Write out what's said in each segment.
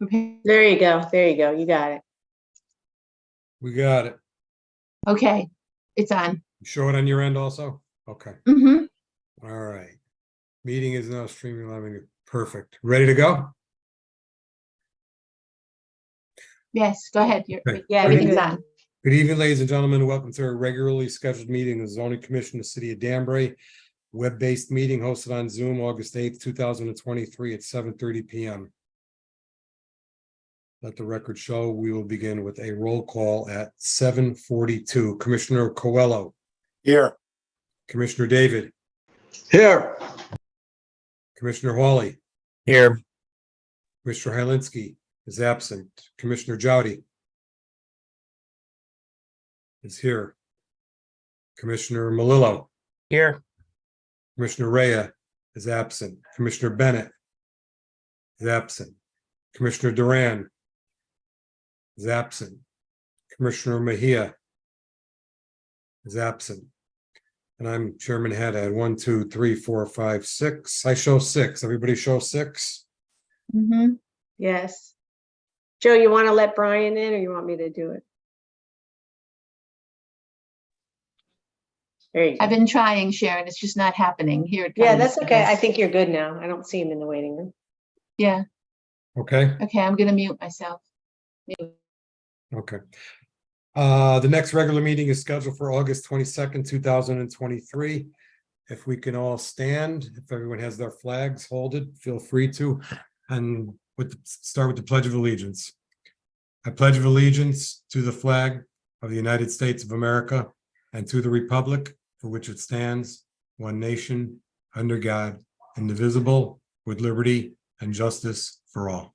There you go. There you go. You got it. We got it. Okay, it's on. Show it on your end also? Okay, Mm-hmm. all right. Meeting is now streaming live. Perfect. Ready to go? Yes, go ahead. Okay. Yeah, Everything's good. on. Good evening, ladies and gentlemen. Welcome to our regularly scheduled meeting of the Zoning Commission of the City of Danbury. Web-based meeting hosted on Zoom, August 8th, 2023 at 7:30 p.m. Let the record show we will begin with a roll call at 7:42. Commissioner Coelho. Here. Commissioner David. Here. Commissioner Hawley. Here. Commissioner Hylinski is absent. Commissioner Jowdy is here. Commissioner Malillo. Here. Commissioner Rea is absent. Commissioner Bennett is absent. Commissioner Duran is absent. Commissioner Mejia is absent. And I'm Chairman Haddad. 1, 2, 3, 4, 5, 6. I show 6. Everybody show 6. Mm-hmm. Yes. Joe, you want to let Brian in or you want me to do it? There you I've go. been trying, Sharon. It's just not happening. Here it comes. Yeah, that's okay. I guess. think you're good now. I don't see him in the waiting room. Yeah. Okay. Okay, I'm gonna mute myself. Mute. Okay. The next regular meeting is scheduled for August 22nd, 2023. If we can all stand, if everyone has their flags, hold it, feel free to. And start with the Pledge of Allegiance. I pledge of allegiance to the flag of the United States of America and to the republic for which it stands, one nation, under God, indivisible, with liberty and justice for all.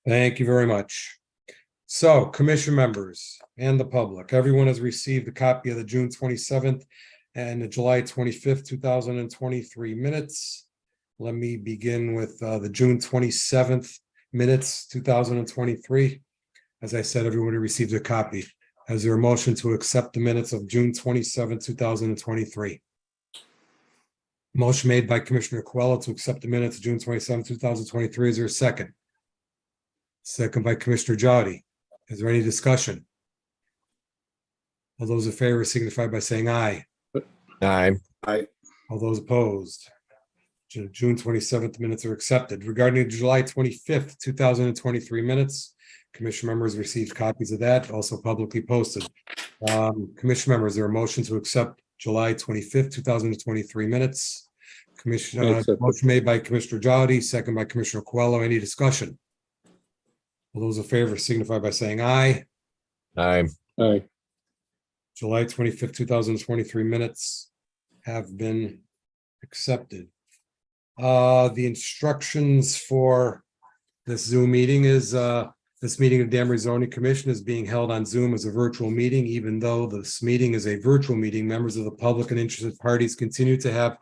Thank you very much. So, commission members and the public, everyone has received a copy of the June 27th and the July 25th, 2023 minutes. Let me begin with the June 27th minutes, 2023. As I said, everyone received a copy. Is there a motion to accept the minutes of June 27th, 2023? Motion made by Commissioner Coelho to accept the minutes of June 27th, 2023. Is there a second? Second by Commissioner Jowdy. Is there any discussion? All those in favor signify by saying aye. Aye. All those opposed? June 27th minutes are accepted. Regarding the July 25th, 2023 minutes, commission members received copies of that, also publicly posted. Commission members, is there a motion to accept July 25th, 2023 minutes? Motion made by Commissioner Jowdy, second by Commissioner Coelho. Any discussion? All those in favor signify by saying aye. Aye. July 25th, 2023 minutes have been accepted. The instructions for this Zoom meeting is this meeting of Danbury Zoning Commission is being held on Zoom as a virtual meeting. Even though this meeting is a virtual meeting, members of the public and interested parties continue to have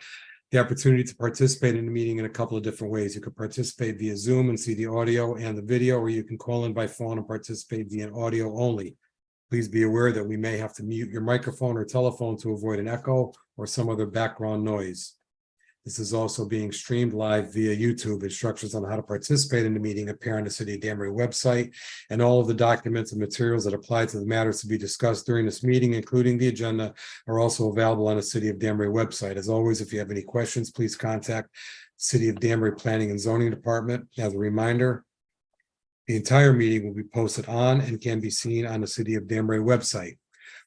the opportunity to participate in the meeting in a couple of different ways. You could participate via Zoom and see the audio and the video, or you can call in by phone and participate via audio only. Please be aware that we may have to mute your microphone or telephone to avoid an echo or some other background noise. This is also being streamed live via YouTube. Instructions on how to participate in the meeting appear on the City of Danbury website, and all of the documents and materials that apply to the matters to be discussed during this meeting, including the agenda, are also available on the City of Danbury website. As always, if you have any questions, please contact City of Danbury Planning and Zoning Department. As a reminder, the entire meeting will be posted on and can be seen on the City of Danbury website.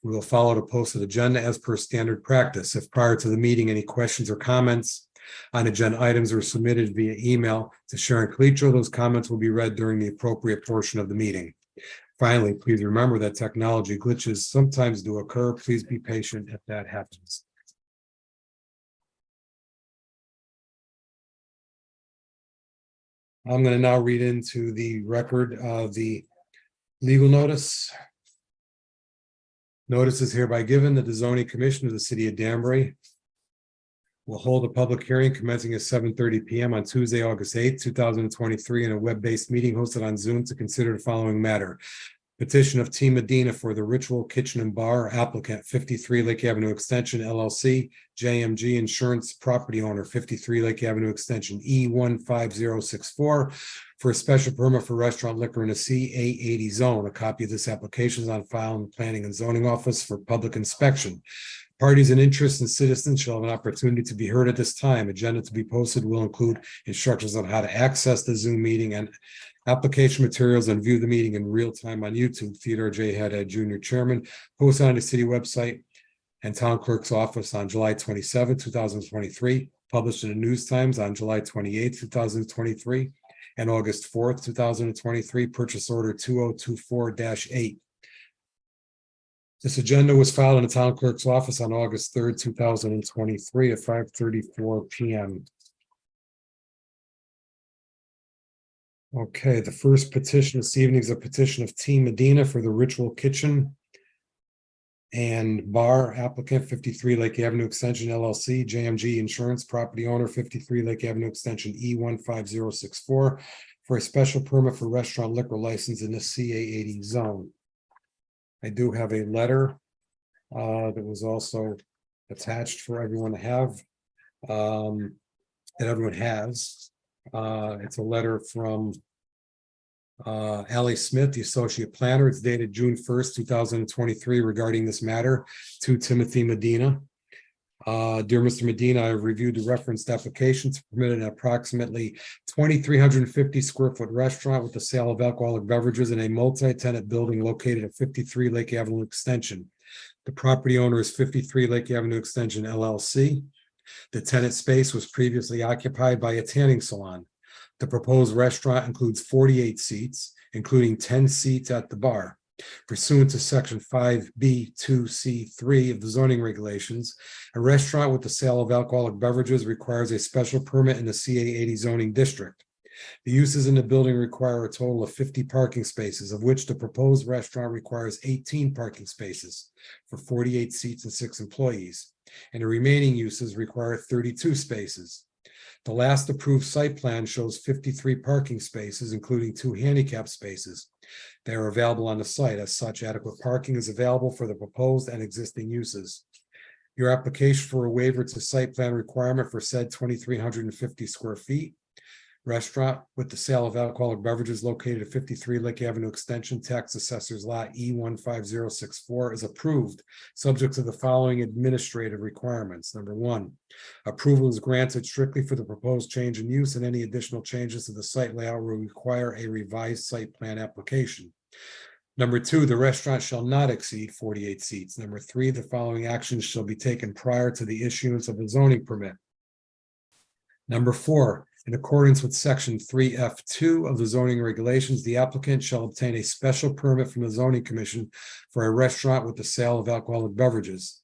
We will follow the posted agenda as per standard practice. If prior to the meeting, any questions or comments on agenda items are submitted via email to Sharon Calitro, those comments will be read during the appropriate portion of the meeting. Finally, please remember that technology glitches sometimes do occur. Please be patient if that happens. I'm going to now read into the record of the legal notice. Notice is hereby given that the Zoning Commission of the City of Danbury will hold a public hearing commencing at 7:30 p.m. on Tuesday, August 8th, 2023, in a web-based meeting hosted on Zoom to consider the following matter. Petition of Team Medina for the Ritual Kitchen and Bar applicant 53 Lake Avenue Extension LLC, JMG Insurance Property Owner 53 Lake Avenue Extension E15064 for a special permit for restaurant liquor in a C880 zone. A copy of this application is on file in the Planning and Zoning Office for public inspection. Parties and interests and citizens shall have an opportunity to be heard at this time. Agenda to be posted will include instructions on how to access the Zoom meeting and application materials and view the meeting in real time on YouTube. Theodore J. Haddad Jr., Chairman, posted on the city website and town clerk's office on July 27, 2023, published in the News Times on July 28, 2023, and August 4th, 2023, purchase order 2024-8. This agenda was filed in the town clerk's office on August 3rd, 2023 at 5:34 p.m. Okay, the first petition this evening is a petition of Team Medina for the Ritual Kitchen and Bar applicant 53 Lake Avenue Extension LLC, JMG Insurance Property Owner 53 Lake Avenue Extension E15064 for a special permit for restaurant liquor license in the CA80 zone. I do have a letter that was also attached for everyone to have, that everyone has. It's a letter from Allie Smith, the Associate Planner. It's dated June 1st, 2023 regarding this matter to Timothy Medina. Dear Mr. Medina, I have reviewed the referenced application to permit an approximately 2,350 square foot restaurant with the sale of alcoholic beverages in a multi-tenant building located at 53 Lake Avenue Extension. The property owner is 53 Lake Avenue Extension LLC. The tenant space was previously occupied by a tanning salon. The proposed restaurant includes 48 seats, including 10 seats at the bar. Pursuant to section 5B2C3 of the zoning regulations, a restaurant with the sale of alcoholic beverages requires a special permit in the CA80 zoning district. The uses in the building require a total of 50 parking spaces, of which the proposed restaurant requires 18 parking spaces for 48 seats and 6 employees, and the remaining uses require 32 spaces. The last approved site plan shows 53 parking spaces, including 2 handicap spaces. They are available on the site. As such, adequate parking is available for the proposed and existing uses. Your application for a waiver to site plan requirement for said 2,350 square feet restaurant with the sale of alcoholic beverages located at 53 Lake Avenue Extension, Tax Assessor's Lot E15064 is approved, subject to the following administrative requirements. Number 1, approval is granted strictly for the proposed change in use, and any additional changes to the site layout will require a revised site plan application. Number 2, the restaurant shall not exceed 48 seats. Number 3, the following actions shall be taken prior to the issuance of a zoning permit. Number 4, in accordance with section 3F2 of the zoning regulations, the applicant shall obtain a special permit from the zoning commission for a restaurant with the sale of alcoholic beverages.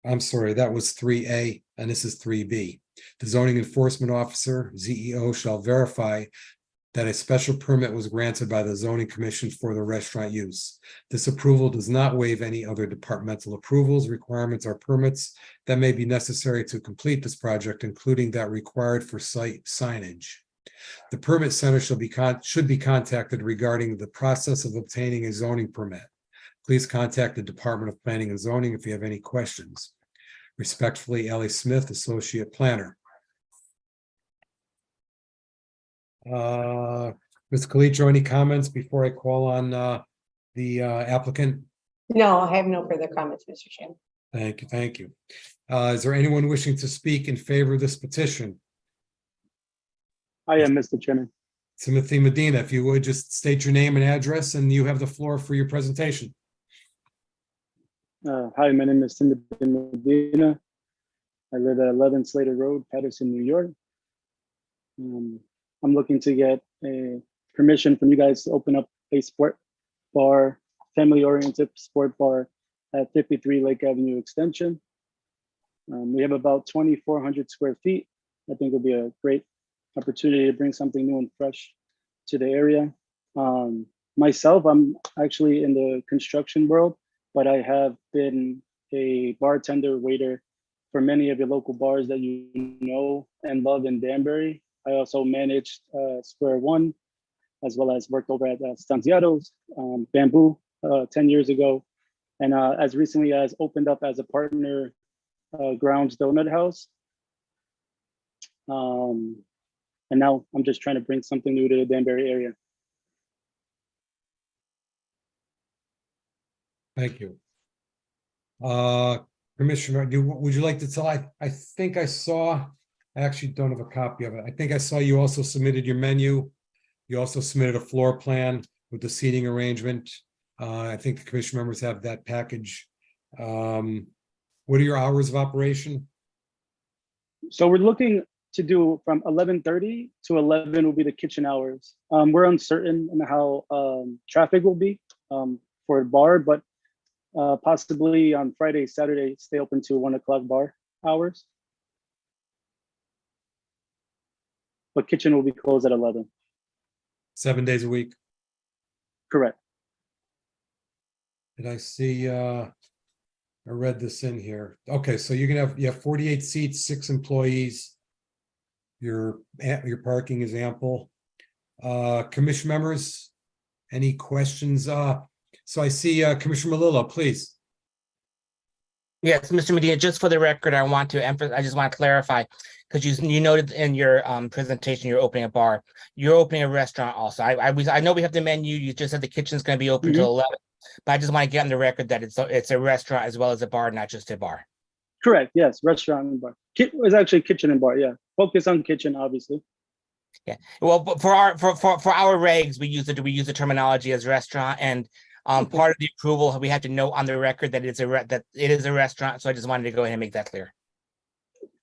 I'm sorry, that was 3A, and this is 3B. The zoning enforcement officer, ZEO, shall verify that a special permit was granted by the zoning commission for the restaurant use. This approval does not waive any other departmental approvals, requirements, or permits that may be necessary to complete this project, including that required for site signage. The permit center should be contacted regarding the process of obtaining a zoning permit. Please contact the Department of Planning and Zoning if you have any questions. Respectfully, Allie Smith, Associate Planner. Mr. Calitro, any comments before I call on the applicant? No, I have no further comments, Mr. Chairman. Thank you, thank you. Is there anyone wishing to speak in favor of this petition? I am, Mr. Chairman. Timothy Medina, if you would just state your name and address, and you have the floor for your presentation. Hi, my name is Timothy Medina. I live at 11 Slater Road, Patterson, New York. I'm looking to get a permission from you guys to open up a sport bar, family-oriented sport bar at 53 Lake Avenue Extension. We have about 2,400 square feet. I think it'll be a great opportunity to bring something new and fresh to the area. Myself, I'm actually in the construction world, but I have been a bartender, waiter for many of your local bars that you know and love in Danbury. I also managed Square One as well as worked over at Stanziato's, Bamboo 10 years ago, and as recently as opened up as a partner Grounds Donut House. And now I'm just trying to bring something new to the Danbury area. Thank you. Commissioner, would you like to tell, I think I saw, I actually don't have a copy of it. I think I saw you also submitted your menu. You also submitted a floor plan with the seating arrangement. I think the commission members have that package. What are your hours of operation? So we're looking to do from 11:30 to 11 will be the kitchen hours. We're uncertain in how traffic will be for a bar, but possibly on Friday, Saturday, stay open to 1 o'clock bar hours. But kitchen will be closed at 11. 7 days a week? Correct. Did I see, I read this in here. Okay, so you have 48 seats, 6 employees. Your parking is ample. Commission members, any questions? So I see Commissioner Melillo, please. Yes, Mr. Medina, just for the record, I want to emphasize, I just want to clarify, because you noted in your presentation, you're opening a bar. You're opening a restaurant also. I know we have the menu. You just said the kitchen's going to be open till 11, but I just want to get on the record that it's a restaurant as well as a bar, not just a bar. Correct. Yes, restaurant and bar. It's actually kitchen and bar. Yeah, focus on kitchen, obviously. Yeah. Well, but for our regs, we use the terminology as restaurant, and part of the approval we have to note on the record that it is a restaurant. So I just wanted to go ahead and make that clear.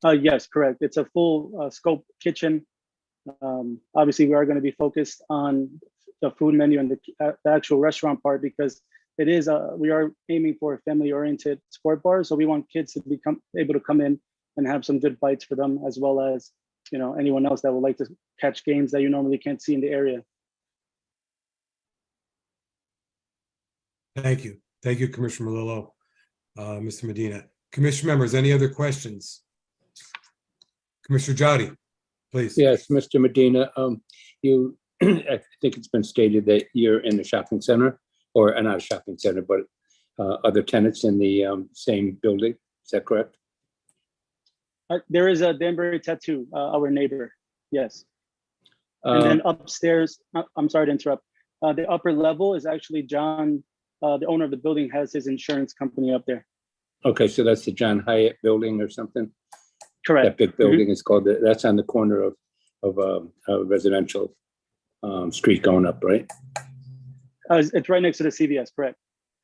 Yes, correct. It's a full scope kitchen. Obviously, we are going to be focused on the food menu and the actual restaurant part, because it is we are aiming for a family-oriented sport bar. So we want kids to become able to come in and have some good bites for them, as well as anyone else that would like to catch games that you normally can't see in the area. Thank you. Thank you, Commissioner Melillo, Mr. Medina. Commission members, any other questions? Commissioner Jody, please. Yes, Mr. Medina, you, I think it's been stated that you're in the shopping center, or not a shopping center, but other tenants in the same building. Is that correct? There is a Danbury Tattoo, our neighbor. Yes. And then upstairs, I'm sorry to interrupt. The upper level is actually John, the owner of the building, has his insurance company up there. Okay, so that's the John Hyatt building or something? Correct. That big building is called, that's on the corner of a residential street going up, right? It's right next to the CVS, correct?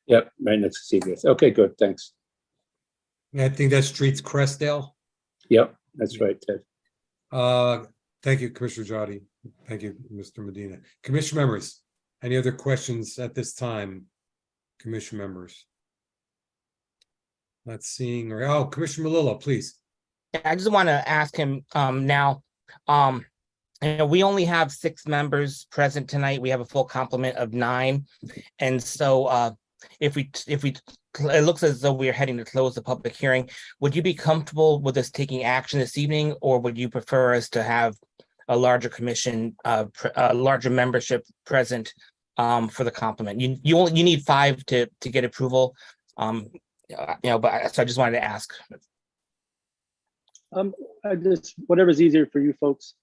Yep, right next to CVS. Okay, good, thanks. I think that street's Crestdale. Yep, that's right, Ted. Thank you, Commissioner Jody. Thank you, Mr. Medina. Commission members, any other questions at this time? Commission members. Not seeing, or Commissioner Melillo, please. I just want to ask him now. We only have 6 members present tonight. We have a full complement of 9, and so if we it looks as though we're heading to close the public hearing. Would you be comfortable with us taking action this evening, or would you prefer us to have a larger commission, a larger membership present for the complement? You need 5 to get approval. But so I just wanted to ask. Whatever's easier for you folks.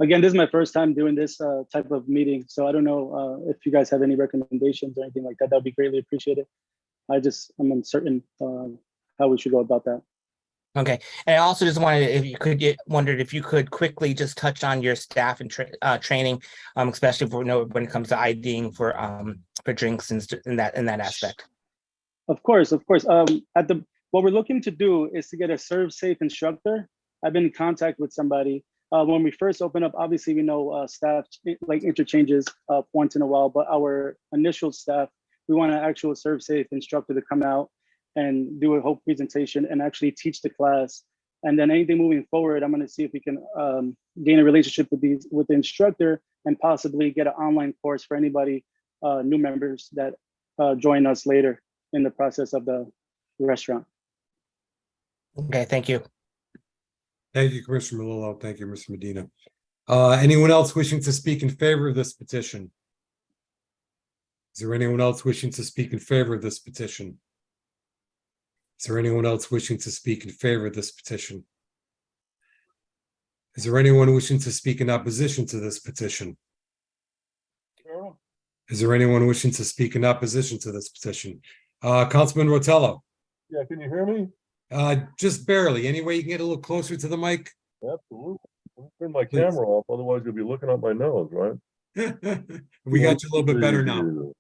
Again, this is my first time doing this type of meeting, so I don't know if you guys have any recommendations or anything like that. That'd be greatly appreciated. I'm uncertain how we should go about that. Okay, and I also just wondered if you could quickly just touch on your staff and training, especially when it comes to IDing for drinks and in that aspect. Of course. What we're looking to do is to get a serve-safe instructor. I've been in contact with somebody. When we first open up, obviously we know staff like interchanges once in a while, but our initial staff, we want an actual serve-safe instructor to come out and do a whole presentation and actually teach the class. And then anything moving forward, I'm going to see if we can gain a relationship with the instructor and possibly get an online course for anybody, new members that join us later in the process of the restaurant. Okay, thank you. Thank you, Commissioner Melillo. Thank you, Mr. Medina. Anyone else wishing to speak in favor of this petition? Is there anyone else wishing to speak in favor of this petition? Is there anyone else wishing to speak in favor of this petition? Is there anyone wishing to speak in opposition to this petition? Is there anyone wishing to speak in opposition to this petition? Councilman Rotello, Yeah, can you hear me? just barely. Any way you can get a little closer to the mic? Absolutely. Turn my Please. camera off, otherwise you'll be looking up my nose, right? We got you a little bit better now.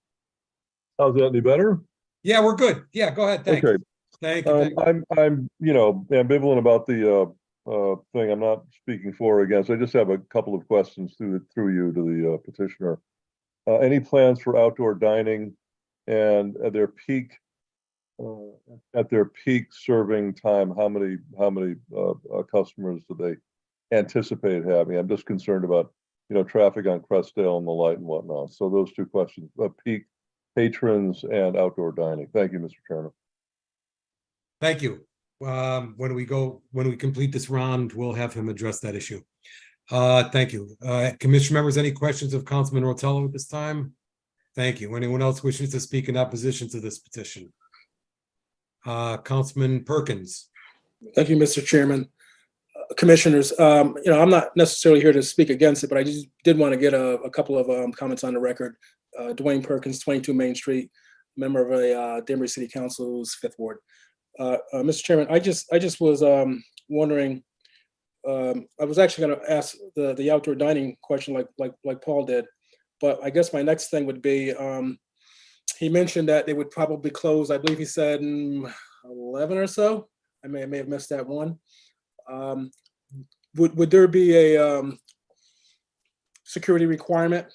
How's that, any better? Yeah, we're good. Yeah, go ahead. Thanks. Okay, Thank you. Thank you. I'm, ambivalent about the thing. I'm not speaking for or against. I just have a couple of questions through you to the petitioner. Any plans for outdoor dining and at their peak serving time? How many customers do they anticipate having? I'm just concerned about, traffic on Crestdale and the light and whatnot. So those two questions, peak patrons and outdoor dining. Thank you, Mr. Chairman. Thank you. When we complete this round, we'll have him address that issue. Thank you. Commission members, any questions of Councilman Rotello at this time? Thank you. Anyone else wishing to speak in opposition to this petition? Councilman Perkins. Thank you, Mr. Chairman. Commissioners, I'm not necessarily here to speak against it, but I just did want to get a couple of comments on the record. Dwayne Perkins, 22 Main Street, member of a Denver City Council's 5th Ward. Mr. Chairman, I just was wondering, I was actually going to ask the outdoor dining question like Paul did, but I guess my next thing would be, he mentioned that they would probably close, I believe he said 11 or so. I may have missed that one. Would there be a security requirement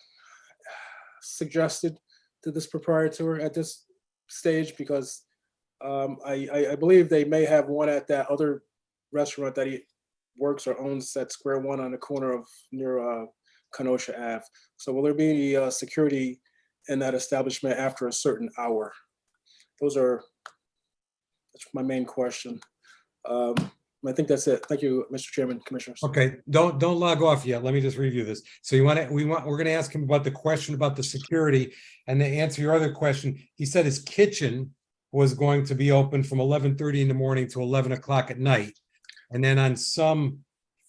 suggested to this proprietor at this stage? Because I believe they may have one at that other restaurant that he works or owns at Square One on the corner of near Kenosha Ave. So will there be any security in that establishment after a certain hour? That's my main question. I think that's it. Thank you, Mr. Chairman, Commissioners. Okay, don't log off yet. Let me just review this. So we're going to ask him about the question about the security, and to answer your other question, he said his kitchen was going to be open from 11:30 in the morning to 11 o'clock at night. And then on some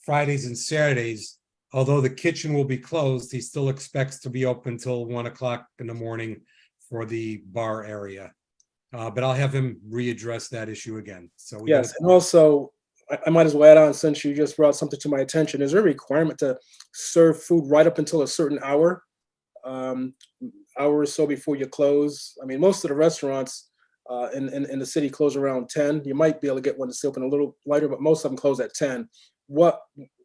Fridays and Saturdays, although the kitchen will be closed, he still expects to be open till 1 o'clock in the morning for the bar area. But I'll have him readdress that issue again. So yes, and also I might as well add on, since you just brought something to my attention, is there a requirement to serve food right up until a certain hour, hour or so before you close? I mean, most of the restaurants in the city close around 10. You might be able to get one that's open a little later, but most of them close at 10. What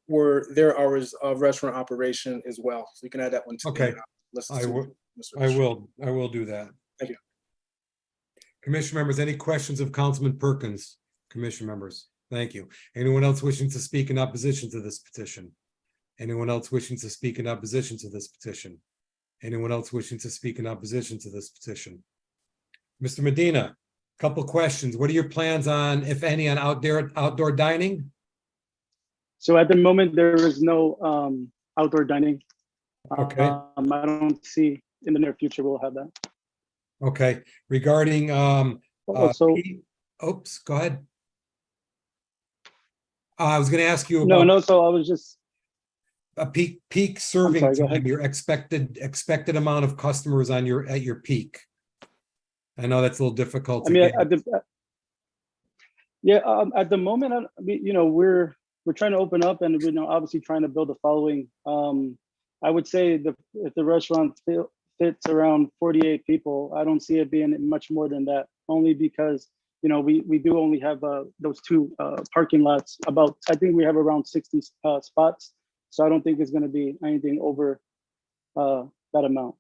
were their hours of restaurant operation as well? So you can add that one to Okay. the list. I will do that. Thank you. Commission members, any questions of Councilman Perkins? Commission members, thank you. Anyone else wishing to speak in opposition to this petition? Anyone else wishing to speak in opposition to this petition? Anyone else wishing to speak in opposition to this petition? Mr. Medina, couple questions. What are your plans on, if any, on outdoor dining? So at the moment, there is no outdoor dining. Okay. I don't see in the near future we'll have that. Okay, regarding Also, oops, go ahead. I was going to ask you about no. So I was just a peak serving sorry, go time, ahead. your expected amount of customers at your peak. I know that's a little difficult. I to mean, get. at the moment, we're trying to open up, and obviously trying to build a following. I would say if the restaurant fits around 48 people, I don't see it being much more than that. Only because we do only have those two parking lots. I think we have around 60 spots, so I don't think it's going to be anything over that amount.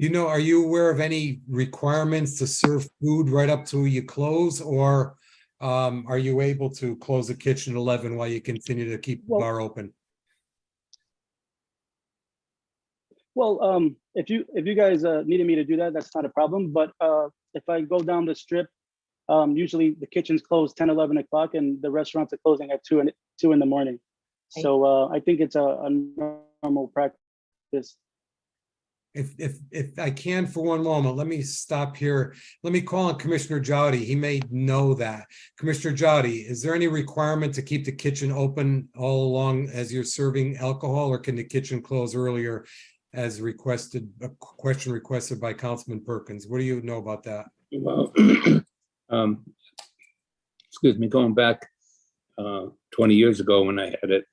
Are you aware of any requirements to serve food right up to you close, or are you able to close the kitchen at 11 while you continue to keep the bar open? Well, if you guys needed me to do that, that's not a problem. But if I go down the strip, usually the kitchen's closed 10, 11 o'clock, and the restaurants are closing at 2 in the morning. So I think it's a normal practice. If I can for one moment, let me stop here. Let me call on Commissioner Jowdy. He may know that. Commissioner Jowdy, is there any requirement to keep the kitchen open all along as you're serving alcohol, or can the kitchen close earlier as requested, a question requested by Councilman Perkins? What do you know about that? Well, excuse me, going back 20 years ago when I had it,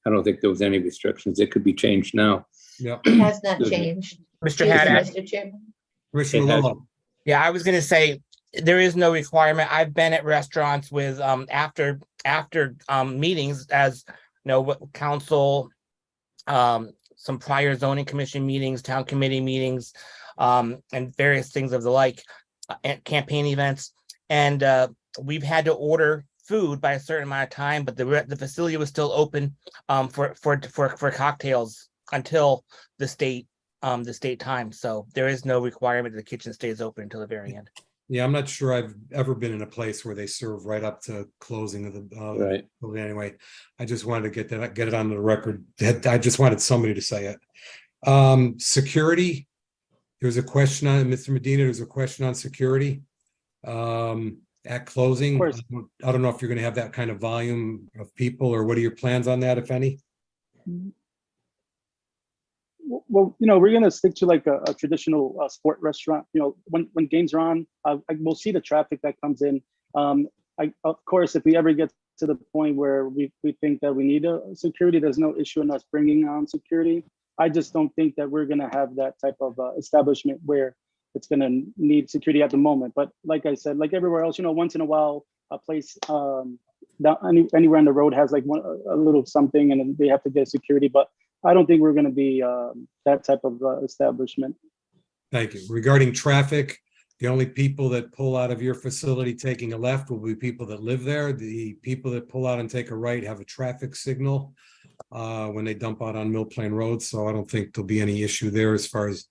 I don't think there was any restrictions. It could be changed now. Yeah, It has not Excuse me. changed. Mr. Yes, Haddad, Mr. Chairman. Commissioner It has- Lillo. yeah, I was gonna say, there is no requirement. I've been at restaurants with, after meetings, as you know, what council, some prior zoning commission meetings, town committee meetings, and various things of the like, and campaign events. And we've had to order food by a certain amount of time, but the facility was still open for cocktails until the state time. So there is no requirement that the kitchen stays open until the very end. Yeah, I'm not sure I've ever been in a place where they serve right up to closing of the. Right. Well, anyway, I just wanted to get it on the record. I just wanted somebody to say it. Security. There's a question on Mr. Medina. There's a question on security. At closing, Of course. I don't know if you're going to have that kind of volume of people, or what are your plans on that, if any? Well, we're gonna stick to like a traditional sport restaurant. When games are on, we'll see the traffic that comes in. Of course, if we ever get to the point where we think that we need a security, there's no issue in us bringing on security. I just don't think that we're gonna have that type of establishment where it's gonna need security at the moment. But like I said, like everywhere else, once in a while, a place anywhere on the road has like a little something, and then they have to get security. But I don't think we're going to be that type of establishment. Thank you. Regarding traffic, the only people that pull out of your facility taking a left will be people that live there. The people that pull out and take a right have a traffic signal when they dump out on Mill Plain Road. So I don't think there'll be any issue there as far as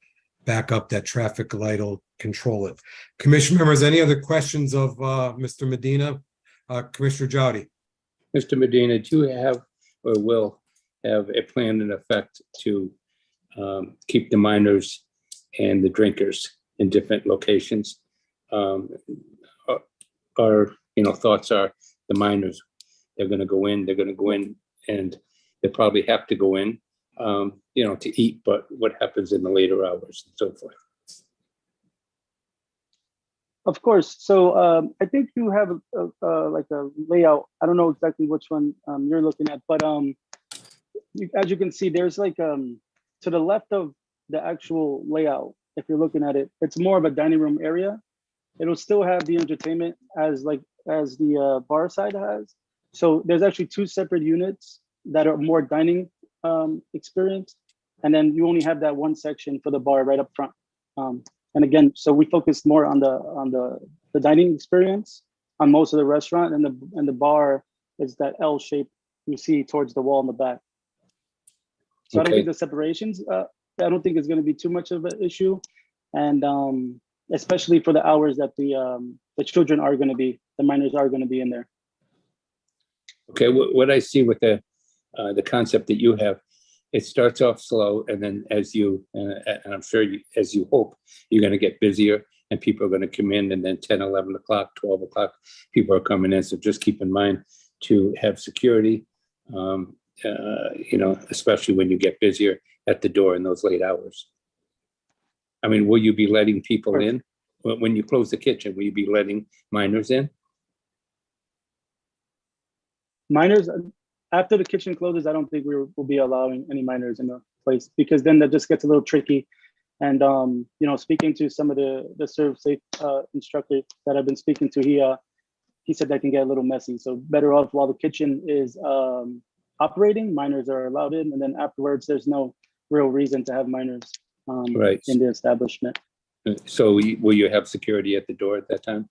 back up. That traffic light will control it. Commission members, any other questions of Mr. Medina? Commissioner Jowdy. Mr. Medina, do you have or will have a plan in effect to keep the minors and the drinkers in different locations? Our thoughts are the minors, they're going to go in, and they probably have to go in, to eat, but what happens in the later hours and so forth? Of course. So I think you have like a layout. I don't know exactly which one you're looking at, but as you can see, there's like to the left of the actual layout, if you're looking at it, it's more of a dining room area. It'll still have the entertainment as the bar side has. So there's actually two separate units that are more dining experience. And then you only have that one section for the bar right up front. And again, so we focus more on the dining experience on most of the restaurant, and the bar is that L shape you see towards the wall in the back. So I don't think the separations, I don't think it's going to be too much of an issue, and especially for the hours that the children are going to be, the minors are going to be in there. Okay, what I see with the concept that you have, it starts off slow, and then as you, and I'm sure as you hope, you're going to get busier and people are going to come in, and then 10, 11 o'clock, 12 o'clock, people are coming in. So just keep in mind to have security, especially when you get busier at the door in those late hours. I mean, will you be letting people in? When you close the kitchen, will you be letting minors in? Minors, after the kitchen closes, I don't think we will be allowing any minors in the place, because then that just gets a little tricky. And speaking to some of the serve safe instructors that I've been speaking to, he said that can get a little messy. So better off while the kitchen is operating, minors are allowed in, and then afterwards, there's no real reason to have minors Right. in the establishment. So will you have security at the door at that time?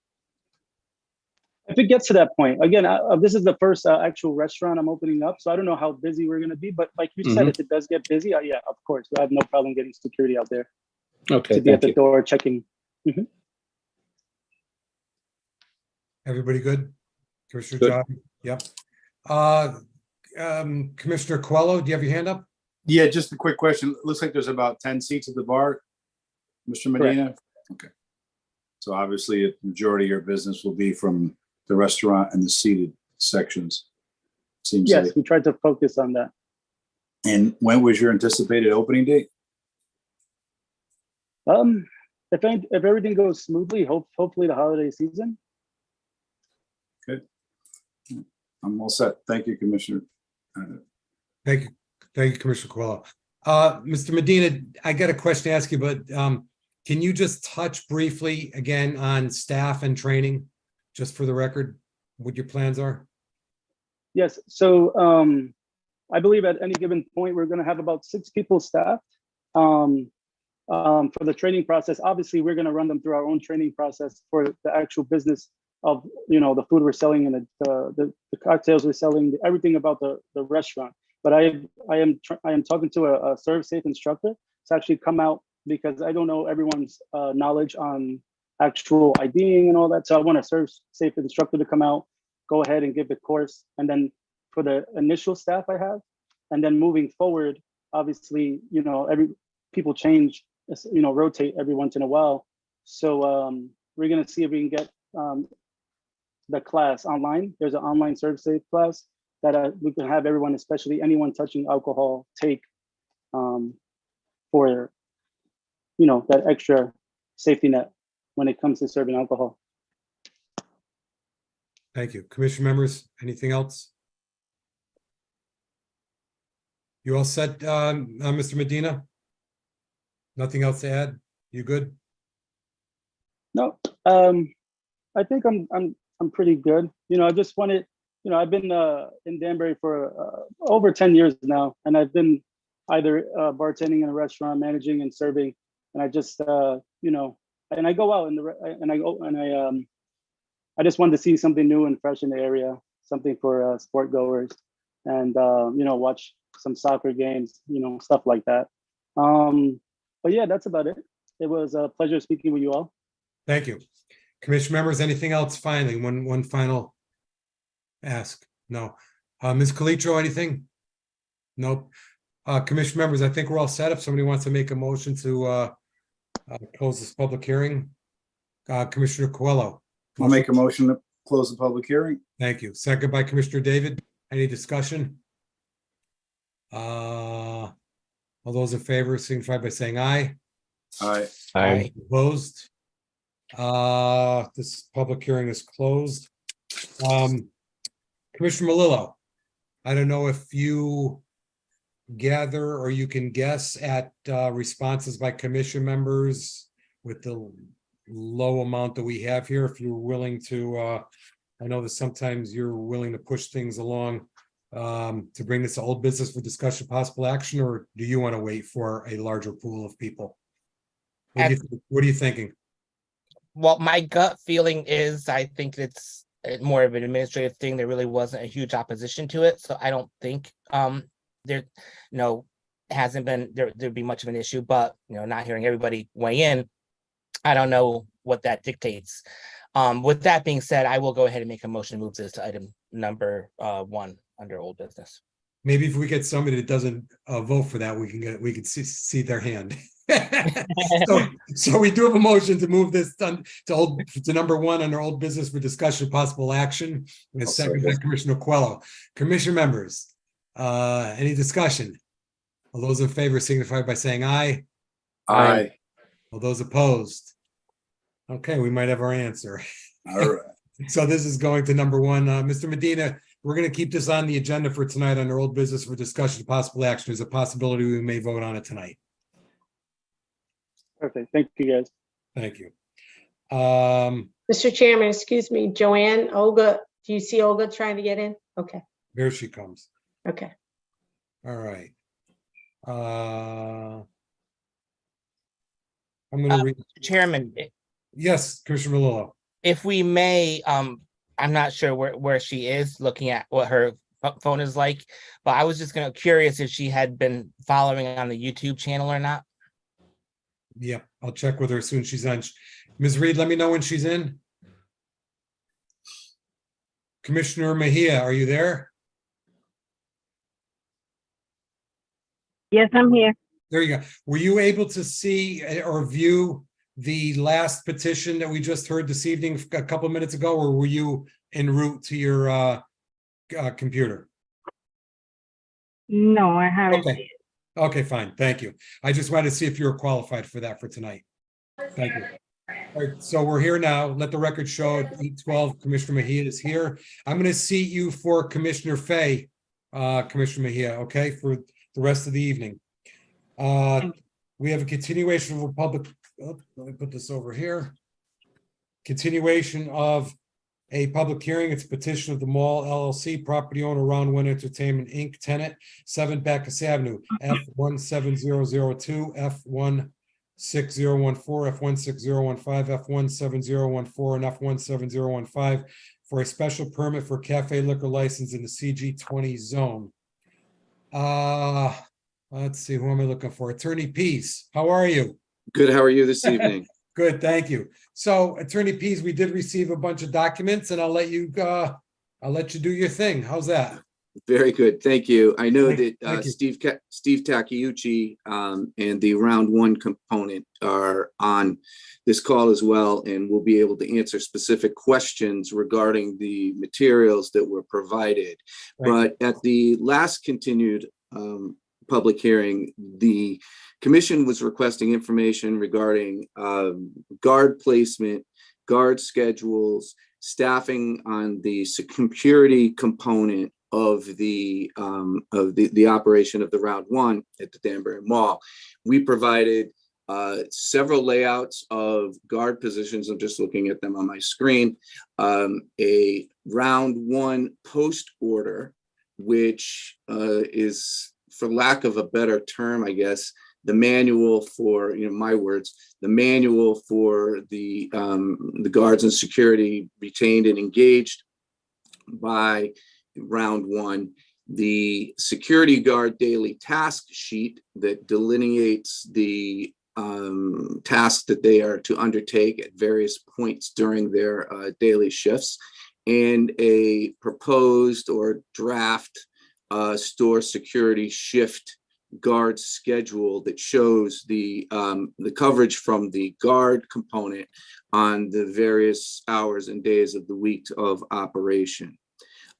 If it gets to that point, again, this is the first actual restaurant I'm opening up, so I don't know how busy we're going to be. But like you said, if it does get busy, yeah, of course, I have no problem getting security out there Okay, to be at thank the you. door checking. Everybody good? Commissioner Good. Jowdy? Yep. Commissioner Coelho, do you have your hand up? Yeah, just a quick question. Looks like there's about 10 seats at the bar, Mr. Medina? Okay. So obviously, a majority of your business will be from the restaurant and the seated sections. Seems Yes, like. we tried to focus on that. And when was your anticipated opening date? If everything goes smoothly, hopefully the holiday season. I'm all set. Thank you, Commissioner. Thank you. Thank you, Commissioner Coelho. Mr. Medina, I got a question to ask you, but can you just touch briefly again on staff and training, just for the record, what your plans are? Yes, so I believe at any given point, we're gonna have about 6 people staffed. For the training process, obviously, we're gonna run them through our own training process for the actual business of, the food we're selling and the cocktails we're selling, everything about the restaurant. But I am talking to a ServSafe instructor to actually come out, because I don't know everyone's knowledge on actual IDing and all that. So I want a ServSafe instructor to come out, go ahead and give the course. And then for the initial staff I have, and then moving forward, obviously, every people change, rotate every once in a while. So we're gonna see if we can get the class online. There's an online ServSafe class that we can have everyone, especially anyone touching alcohol, take for that extra safety net when it comes to serving alcohol. Thank you. Commission members, anything else? You all set, Mr. Medina? Nothing else to add? You good? No, I think I'm pretty good. I just wanted, I've been in Danbury for over 10 years now, and I've been either bartending in a restaurant, managing and serving, and I just, and I go out I just wanted to see something new and fresh in the area, something for sport goers, and watch some soccer games, stuff like that. But yeah, that's about it. It was a pleasure speaking with you all. Thank you. Commission members, anything else finally? One final ask? No. Ms. Calitro, anything? Nope. Commission members, I think we're all set. If somebody wants to make a motion to close this public hearing, Commissioner Coelho. I'll make a motion to close the public hearing. Thank you. Second by Commissioner David. Any discussion? All those in favor signify by saying aye. Aye. Aye. Opposed? This public hearing is closed. Commissioner Melillo, I don't know if you gather or you can guess at responses by commission members with the low amount that we have here, if you're willing to, I know that sometimes you're willing to push things along to bring this to old business for discussion, possible action, or do you want to wait for a larger pool of people? What are you thinking? Well, my gut feeling is I think it's more of an administrative thing. There really wasn't a huge opposition to it. So I don't think there hasn't been there'd be much of an issue, but not hearing everybody weigh in, I don't know what that dictates. With that being said, I will go ahead and make a motion to move this to item number 1 under old business. Maybe if we get somebody that doesn't vote for that, we can see their hand. So we do have a motion to move this to number 1 under old business for discussion, possible action. And a second by Commissioner Coelho. Commission members, any discussion? All those in favor signify by saying aye. Aye. All those opposed? Okay, we might have our answer. All right. So this is going to number 1. Mr. Medina, we're going to keep this on the agenda for tonight under old business for discussion, possible action. There's a possibility we may vote on it tonight. Perfect. Thank you, guys. Thank you. Mr. Chairman, excuse me, Joanne, Olga, do you see Olga trying to get in? Okay, There she comes. okay. All right. I'm going to read. Chairman, Yes, Commissioner Melillo. if we may, I'm not sure where she is, looking at what her phone is like, but I was just curious if she had been following on the YouTube channel or not. Yep, I'll check with her as soon as she's on. Ms. Reed, let me know when she's in. Commissioner Mejia, are you there? Yes, I'm here. There you go. Were you able to see or view the last petition that we just heard this evening a couple minutes ago, or were you en route to your computer? No, I haven't. Okay. Okay, fine. Thank you. I just wanted to see if you were qualified for that for tonight. Thank you. All right, so we're here now. Let the record show 8:12, Commissioner Mejia is here. I'm going to seat you for Commissioner Fay, Commissioner Mejia, okay, for the rest of the evening. We have a continuation of a public, let me put this over here. Continuation of a public hearing. It's a petition of the Mall LLC, property owner Round One Entertainment Inc., tenant 7 Bacchus Avenue, F17002, F16014, F16015, F17014, and F17015 for a special permit for cafe liquor license in the CG20 zone. Let's see, who am I looking for? Attorney Pease, how are you? Good. How are you this evening? Good, thank you. So, Attorney Pease, we did receive a bunch of documents, and I'll let you do your thing. How's that? Very good. Thank you. I know Thank that you. Steve Takeuchi and the Round One component are on this call as well, and we'll be able to answer specific questions regarding the materials that were provided. Right. But at the last continued public hearing, the commission was requesting information regarding guard placement, guard schedules, staffing on the security component of the operation of the Round One at the Danbury Mall. We provided several layouts of guard positions. I'm just looking at them on my screen. A Round One post order, which is, for lack of a better term, I guess, the manual for, my words, the manual for the guards and security retained and engaged by Round One, the security guard daily task sheet that delineates the tasks that they are to undertake at various points during their daily shifts, and a proposed or draft store security shift guard schedule that shows the coverage from the guard component on the various hours and days of the week of operation.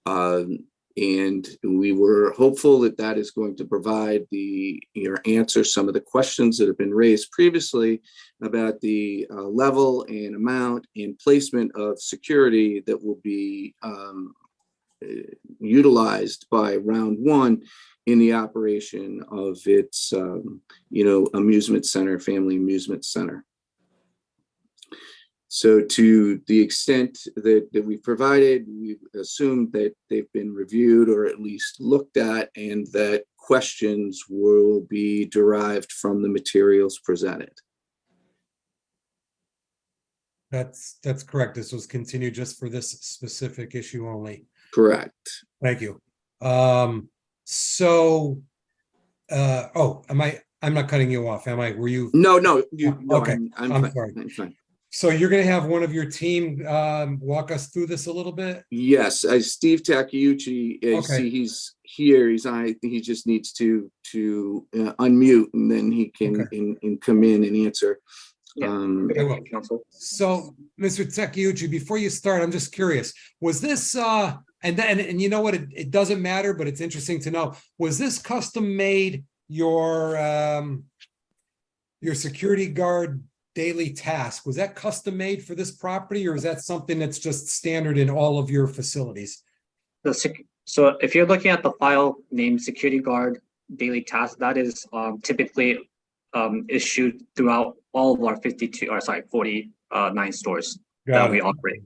And we were hopeful that that is going to provide or answer some of the questions that have been raised previously about the level and amount and placement of security that will be utilized by Round One in the operation of its, amusement center, family amusement center. So to the extent that we've provided, we've assumed that they've been reviewed or at least looked at, and that questions will be derived from the materials presented. That's correct. This was continued just for this specific issue only. Correct. Thank you. I'm not cutting you off, am I? Were you? No, okay. I'm sorry. I'm fine. So you're going to have one of your team walk us through this a little bit? Yes, Steve Takeuchi, I see he's here. I think he just needs to unmute, and then he can and come in and answer. Council. So, Mr. Takeuchi, before you start, I'm just curious, was this and you know what, it doesn't matter, but it's interesting to know, was this custom made your security guard daily task? Was that custom made for this property, or is that something that's just standard in all of your facilities? So if you're looking at the file named security guard daily task, that is typically issued throughout all of our 49 stores that we operate.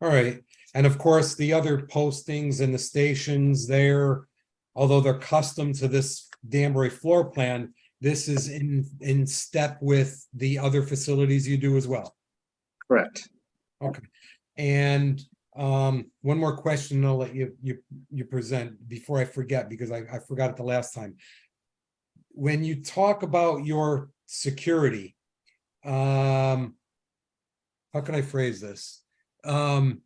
All right. And of course, the other postings and the stations there, although they're custom to this Danbury floor plan, this is in step with the other facilities you do as well. Correct. Okay. And one more question, I'll let you present before I forget, because I forgot it the last time. When you talk about your security, how can I phrase this? You're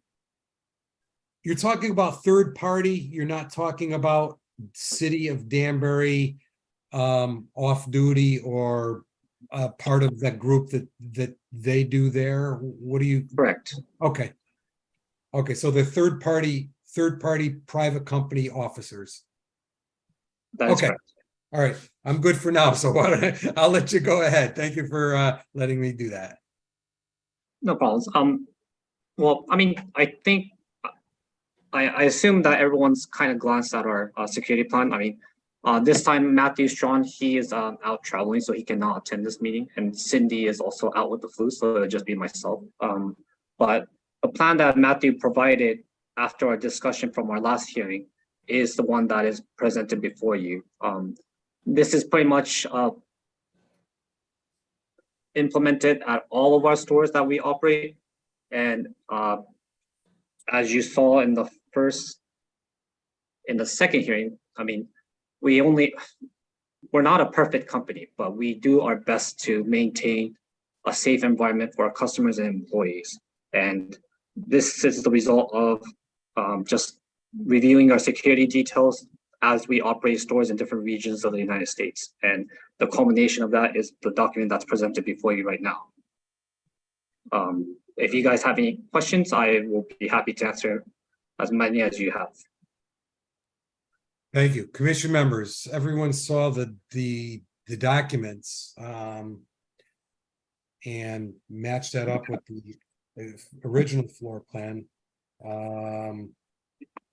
talking about third party. You're not talking about City of Danbury off duty or part of that group that they do there? What do you? Correct. Okay. Okay, so they're third party private company officers. That is Okay. correct. All right, I'm good for now. So why don't I'll let you go ahead. Thank you for letting me do that. No problems. Well, I mean, I think I assume that everyone's kind of glanced at our security plan. I mean, this time Matthew Strawn, he is out traveling, so he cannot attend this meeting, and Cindy is also out with the flu, so it'll just be myself. But the plan that Matthew provided after our discussion from our last hearing is the one that is presented before you. This is pretty much implemented at all of our stores that we operate. And as you saw in the second hearing, I mean, we're not a perfect company, but we do our best to maintain a safe environment for our customers and employees. And this is the result of just reviewing our security details as we operate stores in different regions of the United States. And the culmination of that is the document that's presented before you right now. If you guys have any questions, I will be happy to answer as many as you have. Thank you. Commission members, everyone saw the documents and matched that up with the original floor plan.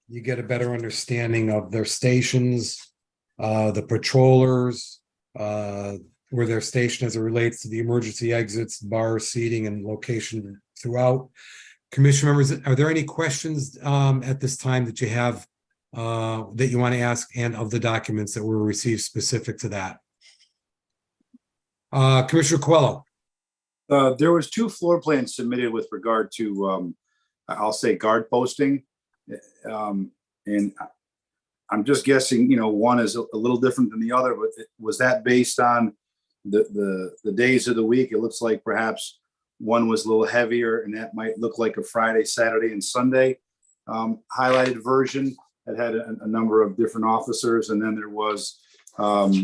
You get a better understanding of their stations, the patrollers, where they're stationed as it relates to the emergency exits, bar seating, and location throughout. Commission members, are there any questions at this time that you have that you want to ask, and of the documents that were received specific to that? Commissioner Coelho. There was 2 floor plans submitted with regard to, I'll say, guard posting. And I'm just guessing, one is a little different than the other, but was that based on the days of the week? It looks like perhaps one was a little heavier, and that might look like a Friday, Saturday, and Sunday highlighted version that had a number of different officers. And then there was, I'll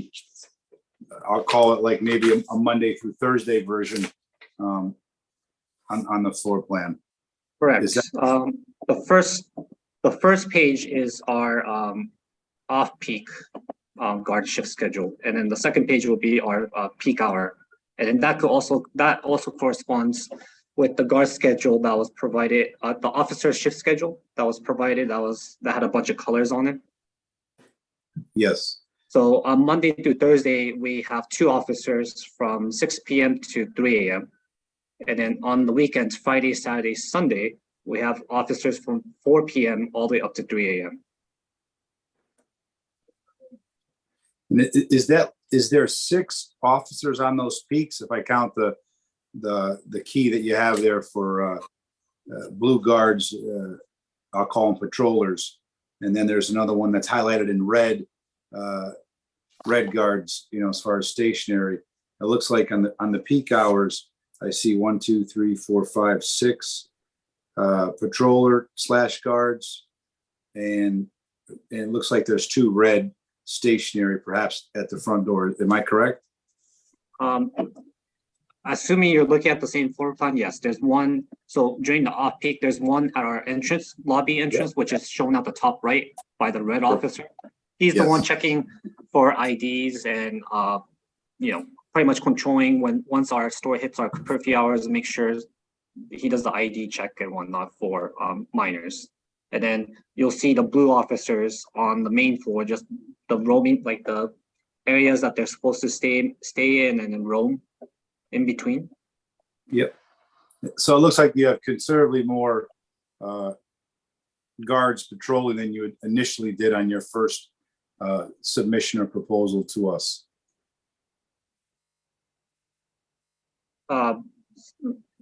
call it like maybe a Monday through Thursday version on the floor plan. Correct. Is that- The first page is our off-peak guard shift schedule, and then the second page will be our peak hour, and then that also corresponds with the guard schedule that was provided, the officer shift schedule that was provided, that had a bunch of colors on it. Yes. So on Monday through Thursday, we have 2 officers from 6 p.m. to 3 a.m. And then on the weekends, Friday, Saturday, Sunday, we have officers from 4 p.m. all the way up to 3 a.m. Is there 6 officers on those peaks? If I count the key that you have there for blue guards, I'll call them patrollers. And then there's another one that's highlighted in red, red guards, as far as stationary. It looks like on the peak hours, I see 1, 2, 3, 4, 5, 6 patroller / guards, and it looks like there's 2 red stationary, perhaps at the front door. Am I correct? Assuming you're looking at the same floor plan, yes, there's one. So during the off peak, there's one at our entrance, lobby entrance, which is shown at the top right by the red officer. He's the one checking for IDs and pretty much controlling once our store hits our curfew hours, and make sure he does the ID check and whatnot for minors. And then you'll see the blue officers on the main floor, just the roaming, like the areas that they're supposed to stay in and then roam in between. Yep. So it looks like you have considerably more guards patrolling than you initially did on your first submission or proposal to us.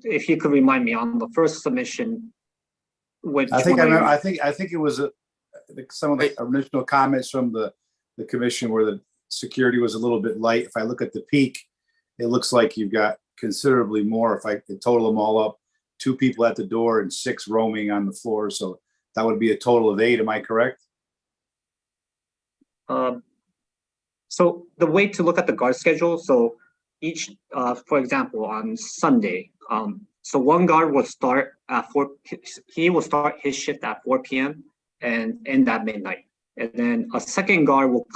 If you could remind me on the first submission, which I think it was some of the original comments from the commission where the security was a little bit light. If I look at the peak, it looks like you've got considerably more. If I could total them all up, 2 people at the door and 6 roaming on the floor. So that would be a total of 8. Am I correct? So the way to look at the guard schedule, so each, for example, on Sunday, so one guard will start at he will start his shift at 4 p.m. and end at midnight. And then a second guard will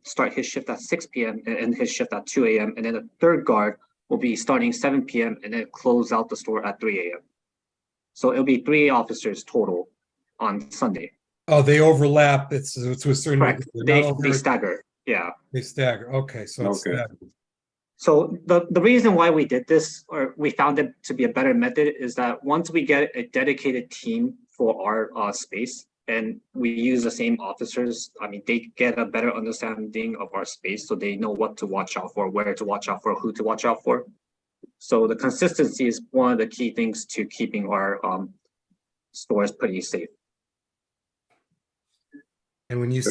start his shift at 6 p.m. and end his shift at 2 a.m. And then a third guard will be starting 7 p.m. and then close out the store at 3 a.m. So it'll be 3 officers total on Sunday. Oh, they overlap. It's to a certain. Correct. They stagger. Yeah. They stagger. Okay, so it's Okay. staggered. So the reason why we did this, or we found it to be a better method, is that once we get a dedicated team for our space and we use the same officers, I mean, they get a better understanding of our space, so they know what to watch out for, where to watch out for, who to watch out for. So the consistency is one of the key things to keeping our stores pretty safe. And when you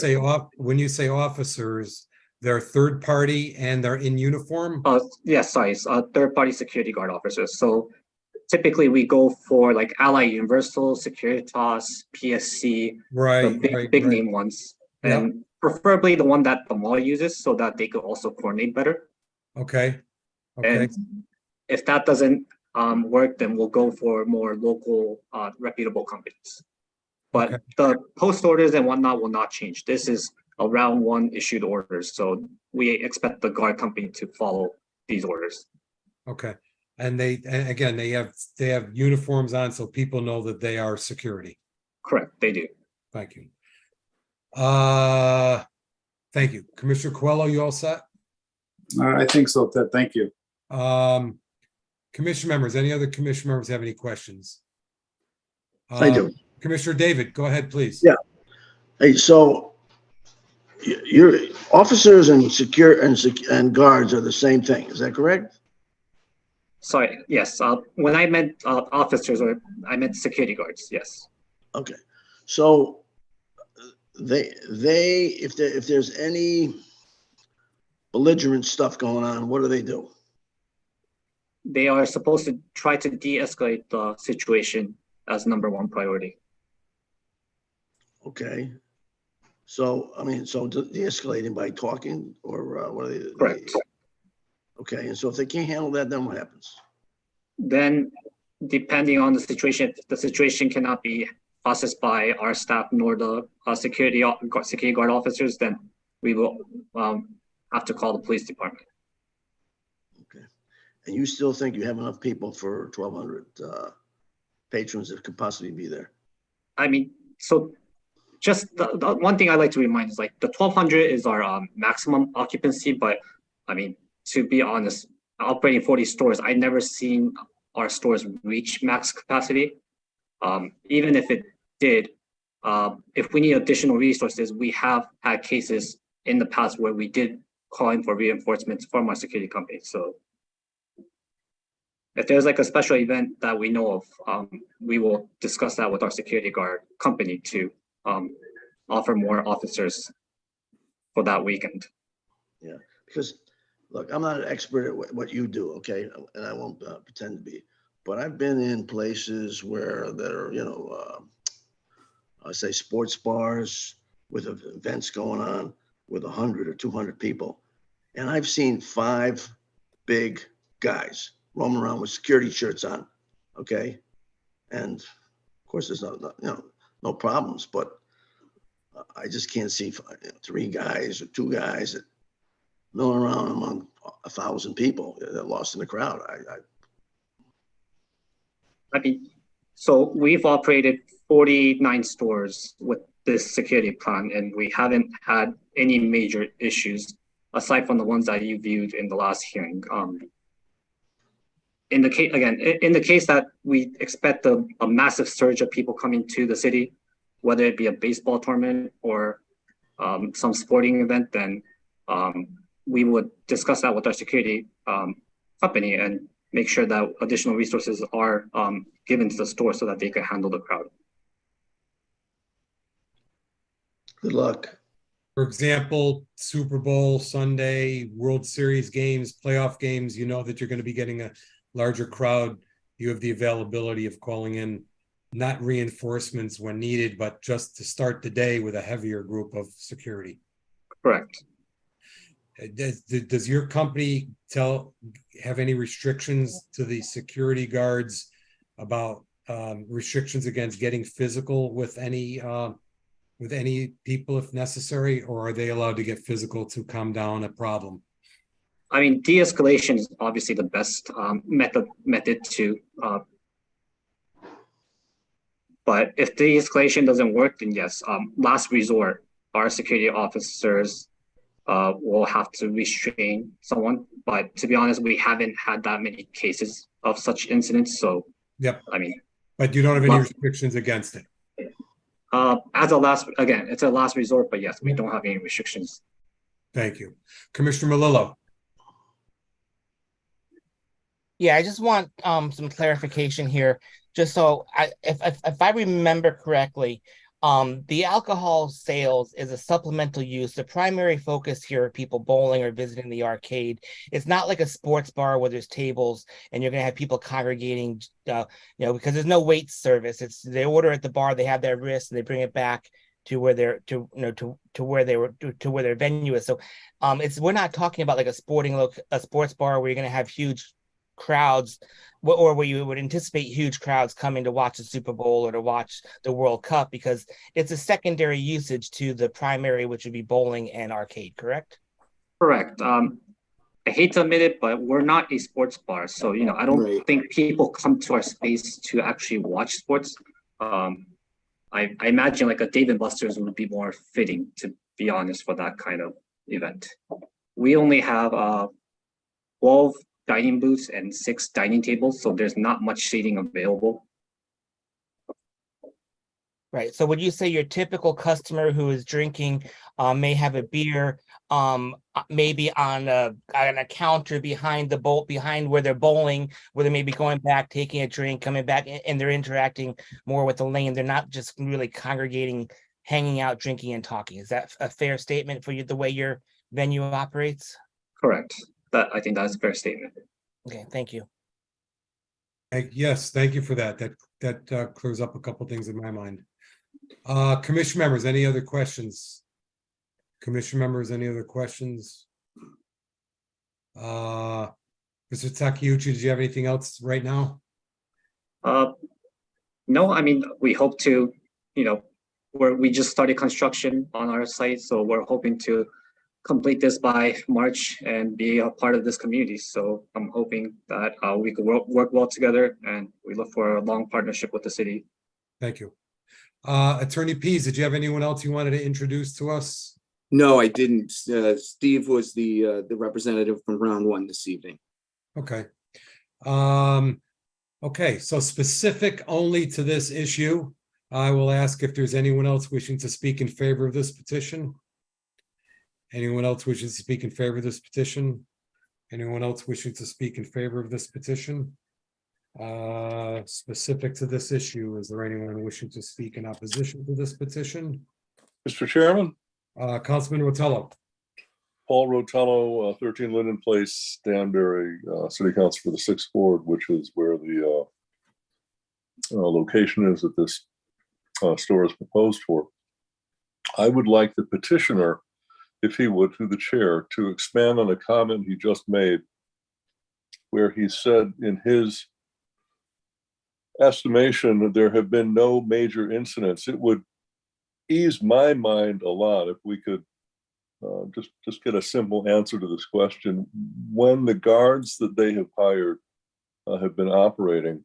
say officers, they're third party and they're in uniform? Yes, sorry, third-party security guard officers. So typically we go for like Ally Universal, Securitas, PSC, Right, the big name ones. Yeah. And preferably the one that the mall uses so that they could also coordinate better. Okay. Okay. And if that doesn't work, then we'll go for more local reputable companies. But Okay. the post orders and whatnot will not change. This is a round one issued orders. So we expect the guard company to follow these orders. Okay. And again, they have uniforms on, so people know that they are security. Correct, they do. Thank you. Thank you. Commissioner Coelho, you all set? I think so, Ted. Thank you. Commission members, any other commission members have any questions? I do. Commissioner David, go ahead, please. Yeah. Hey, so your officers and guards are the same thing, is that correct? Sorry, yes, when I meant officers, or I meant security guards, yes. Okay, so if there's any belligerent stuff going on, what do they do? They are supposed to try to de-escalate the situation as number one priority. Okay. So, I mean, so de-escalating by talking, or what are they? Correct. Okay, and so if they can't handle that, then what happens? Then, depending on the situation, if the situation cannot be processed by our staff nor the security guard officers, then we will have to call the police department. Okay. And you still think you have enough people for 1,200 patrons that could possibly be there? I mean, so just the one thing I like to remind is like the 1,200 is our maximum occupancy, but I mean, to be honest, operating 40 stores, I've never seen our stores reach max capacity. Even if it did, if we need additional resources, we have had cases in the past where we did call in for reinforcements from our security company. So if there's like a special event that we know of, we will discuss that with our security guard company to offer more officers for that weekend. Yeah, because look, I'm not an expert at what you do, okay? And I won't pretend to be, but I've been in places where there are, you know, I say sports bars with events going on with 100 or 200 people. And I've seen 5 big guys roaming around with security shirts on, okay? And of course there's no problems, but I just can't see 3 guys or 2 guys that milling around among 1,000 people that are lost in the crowd. I mean, so we've operated 49 stores with this security plan, and we haven't had any major issues aside from the ones that you viewed in the last hearing. In the case that we expect a massive surge of people coming to the city, whether it be a baseball tournament or some sporting event, then we would discuss that with our security company and make sure that additional resources are given to the store so that they can handle the crowd. Good luck. For example, Super Bowl, Sunday, World Series games, playoff games, you know that you're going to be getting a larger crowd. You have the availability of calling in not reinforcements when needed, but just to start the day with a heavier group of security. Correct. Does your company have any restrictions to the security guards about restrictions against getting physical with any people if necessary, or are they allowed to get physical to calm down a problem? I mean, de-escalation is obviously the best method to. But if de-escalation doesn't work, then yes, last resort, our security officers will have to restrain someone. But to be honest, we haven't had that many cases of such incidents. So, yep. I mean, but you don't have any restrictions against it. As a last, again, it's a last resort, but yes, we don't have any restrictions. Thank you. Commissioner Melillo. Yeah, I just want some clarification here, just so if I remember correctly, the alcohol sales is a supplemental use. The primary focus here are people bowling or visiting the arcade. It's not like a sports bar where there's tables and you're gonna have people congregating, because there's no wait service. It's they order at the bar, they have their wrist, and they bring it back to where they're to where their venue is. So, we're not talking about like a sports bar where you're gonna have huge crowds, or where you would anticipate huge crowds coming to watch the Super Bowl or to watch the World Cup, because it's a secondary usage to the primary, which would be bowling and arcade, correct? Correct. I hate to admit it, but we're not a sports bar. So, I don't think people come to our space to actually watch sports. I imagine like a Dave & Buster's would be more fitting, to be honest, for that kind of event. We only have 12 dining booths and 6 dining tables, so there's not much seating available. Right. So would you say your typical customer who is drinking may have a beer, maybe on a counter behind where they're bowling, where they may be going back, taking a drink, coming back, and they're interacting more with the lane. They're not just really congregating, hanging out, drinking, and talking. Is that a fair statement for you, the way your venue operates? Correct. I think that's a fair statement. Okay, thank you. Yes, thank you for that. That clears up a couple things in my mind. Commission members, any other questions? Commission members, any other questions? Mr. Takeuchi, did you have anything else right now? No, I mean, we hope to, we just started construction on our site, so we're hoping to complete this by March and be a part of this community. So I'm hoping that we could work well together, and we look for a long partnership with the city. Thank you. Attorney Pease, did you have anyone else you wanted to introduce to us? No, I didn't. Steve was the representative from round 1 this evening. Okay. Okay, so specific only to this issue, I will ask if there's anyone else wishing to speak in favor of this petition. Anyone else wishing to speak in favor of this petition? Anyone else wishing to speak in favor of this petition? Specific to this issue, is there anyone wishing to speak in opposition to this petition? Mr. Chairman? Councilman Rotello. Paul Rotello, 13 Linden Place, Danbury, City Council for the 6th Ward, which is where the location is that this store is proposed for. I would like the petitioner, if he would, through the chair, to expand on a comment he just made, where he said in his estimation that there have been no major incidents. It would ease my mind a lot if we could just get a simple answer to this question. When the guards that they have hired have been operating,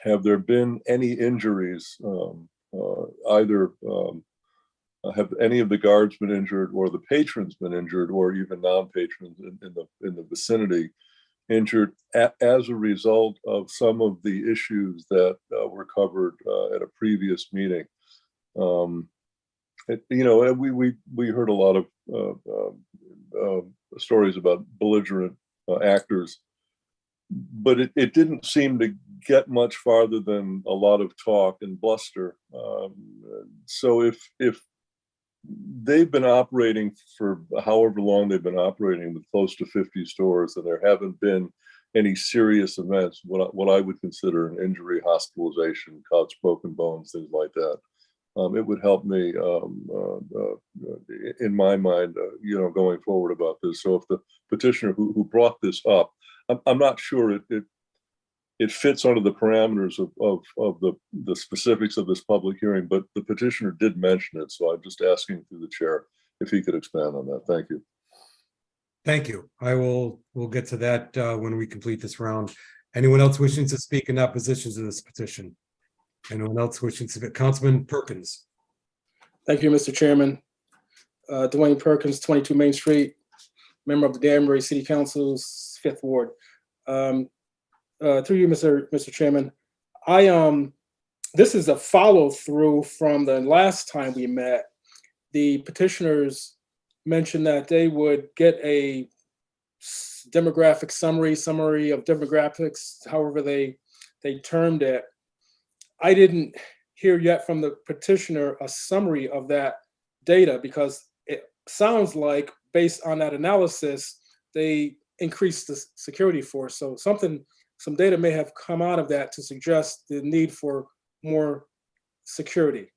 have there been any injuries? Have any of the guards been injured, or the patrons been injured, or even non-patrons in the vicinity injured as a result of some of the issues that were covered at a previous meeting? We heard a lot of stories about belligerent actors, but it didn't seem to get much farther than a lot of talk and bluster. So if they've been operating for however long they've been operating with close to 50 stores, and there haven't been any serious events, what I would consider an injury, hospitalization, cuts, broken bones, things like that, it would help me in my mind, going forward about this. So if the petitioner who brought this up, I'm not sure it fits under the parameters of the specifics of this public hearing, but the petitioner did mention it. So I'm just asking through the chair if he could expand on that. Thank you. Thank you. We'll get to that when we complete this round. Anyone else wishing to speak in opposition to this petition? Anyone else wishing to speak? Councilman Perkins. Thank you, Mr. Chairman. Dwayne Perkins, 22 Main Street, member of the Danbury City Council's 5th Ward. Through you, Mr. Chairman, this is a follow through from the last time we met. The petitioners mentioned that they would get a demographic summary of demographics, however they termed it. I didn't hear yet from the petitioner a summary of that data, because it sounds like based on that analysis, they increased the security force. So some data may have come out of that to suggest the need for more security.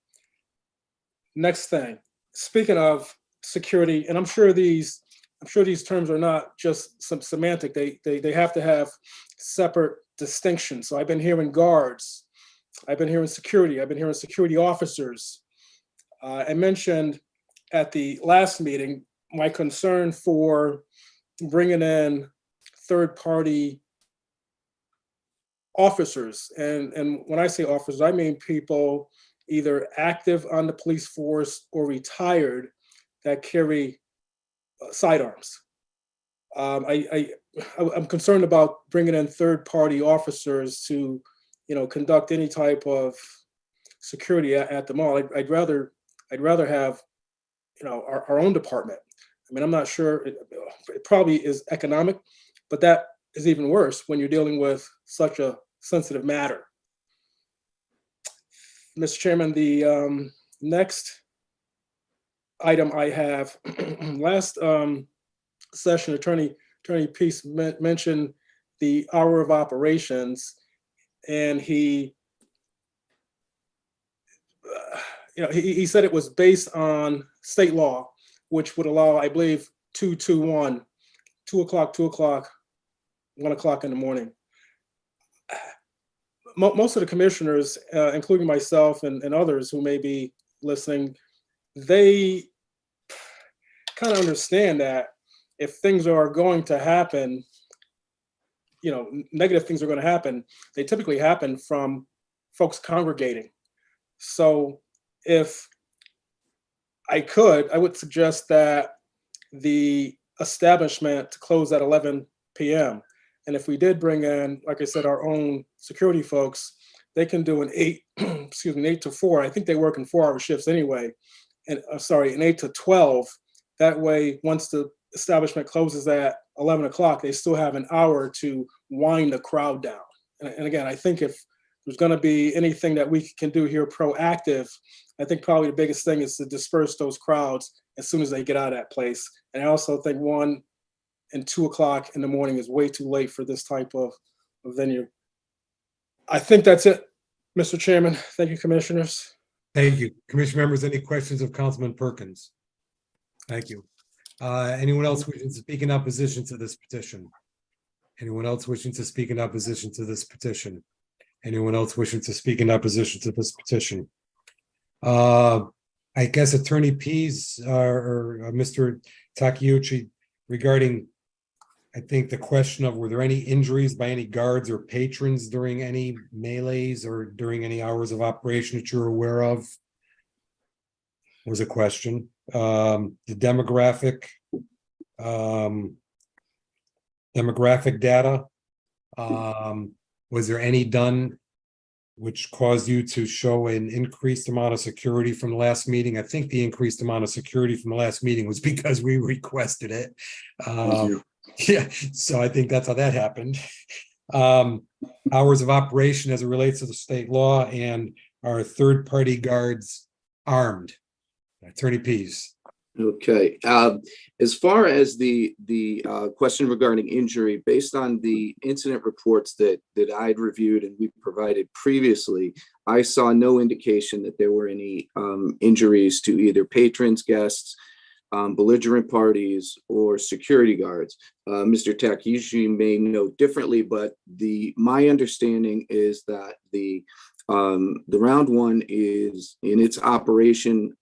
Next thing, speaking of security, and I'm sure these terms are not just some semantic, they have to have separate distinctions. So I've been hearing guards, I've been hearing security, I've been hearing security officers. I mentioned at the last meeting my concern for bringing in third-party officers. And when I say officers, I mean people either active on the police force or retired that carry sidearms. I'm concerned about bringing in third-party officers to conduct any type of security at the mall. I'd rather have our own department. I mean, I'm not sure, it probably is economic, but that is even worse when you're dealing with such a sensitive matter. Mr. Chairman, the next item I have, last session, Attorney Peace mentioned the hour of operations, and he said it was based on state law, which would allow, I believe, 2-2-1, 2 o'clock, 2 o'clock, 1 o'clock in the morning. Most of the commissioners, including myself and others who may be listening, they kind of understand that if things are going to happen, negative things are going to happen, they typically happen from folks congregating. So if I would suggest that the establishment to close at 11 p.m. And if we did bring in, like I said, our own security folks, they can do an 8 to 4. I think they work in 4-hour shifts anyway. And an 8 to 12. That way, once the establishment closes at 11 o'clock, they still have an hour to wind the crowd down. And again, I think if there's going to be anything that we can do here proactive, I think probably the biggest thing is to disperse those crowds as soon as they get out of that place. And I also think 1 and 2 o'clock in the morning is way too late for this type of venue. I think that's it, Mr. Chairman. Thank you, commissioners. Thank you. Commission members, any questions of Councilman Perkins? Thank you. Anyone else wishing to speak in opposition to this petition? Anyone else wishing to speak in opposition to this petition? Anyone else wishing to speak in opposition to this petition? I guess Attorney Pease or Mr. Takeuchi regarding, I think, the question of were there any injuries by any guards or patrons during any melees or during any hours of operation that you're aware of? Was a question. The demographic data. Was there any done which caused you to show an increased amount of security from the last meeting? I think the increased amount of security from the last meeting was because we requested it. Thank you. Yeah, so I think that's how that happened. Hours of operation as it relates to the state law, and our third-party guards armed. Attorney Pease. Okay. As far as the question regarding injury, based on the incident reports that I'd reviewed and we provided previously, I saw no indication that there were any injuries to either patrons, guests, belligerent parties, or security guards. Mr. Takeuchi may know differently, but my understanding is that the round one is in its operation.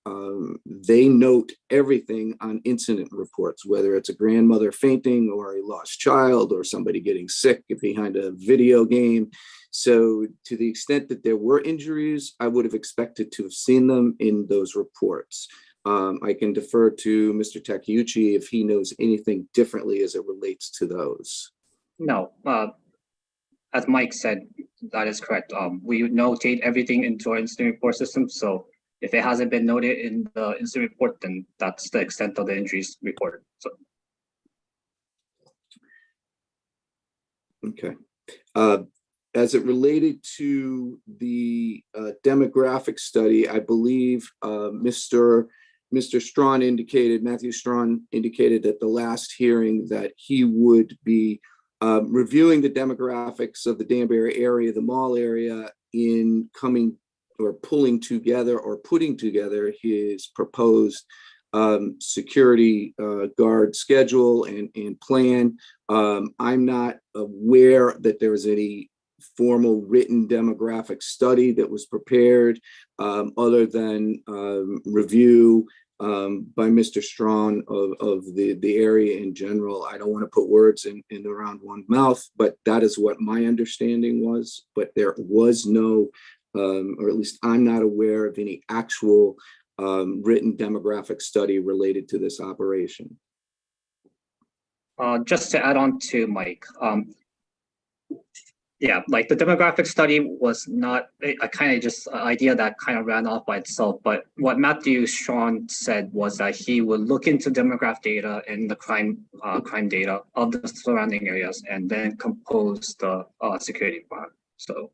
They note everything on incident reports, whether it's a grandmother fainting or a lost child or somebody getting sick behind a video game. So to the extent that there were injuries, I would have expected to have seen them in those reports. I can defer to Mr. Takeuchi if he knows anything differently as it relates to those. No, as Mike said, that is correct. We notate everything into our incident report system. So if it hasn't been noted in the incident report, then that's the extent of the injuries reported. So. Okay. As it related to the demographic study, I believe Mr. Strawn indicated, Matthew Strawn indicated at the last hearing that he would be reviewing the demographics of the Danbury area, the mall area, in coming or pulling together or putting together his proposed security guard schedule and plan. I'm not aware that there was any formal written demographic study that was prepared other than review by Mr. Strawn of the area in general. I don't want to put words in the round one mouth, but that is what my understanding was. But there was no, or at least I'm not aware of any actual written demographic study related to this operation. Just to add on to Mike, yeah, like the demographic study was not a kind of just idea that kind of ran off by itself. But what Matthew Strawn said was that he would look into demographic data and the crime data of the surrounding areas and then compose the security plan. So.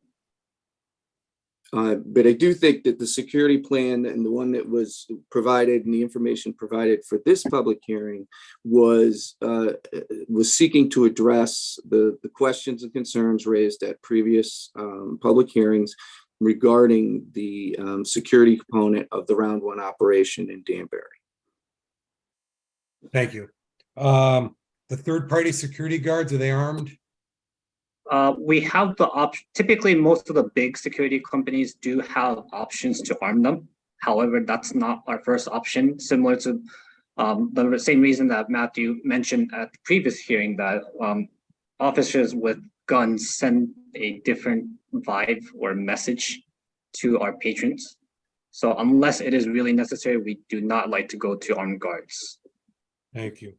But I do think that the security plan and the one that was provided and the information provided for this public hearing was seeking to address the questions and concerns raised at previous public hearings regarding the security component of the round one operation in Danbury. Thank you. The third-party security guards, are they armed? We have the option. Typically, most of the big security companies do have options to arm them. However, that's not our first option, similar to the same reason that Matthew mentioned at the previous hearing, that officers with guns send a different vibe or message to our patrons. So unless it is really necessary, we do not like to go to armed guards. Thank you.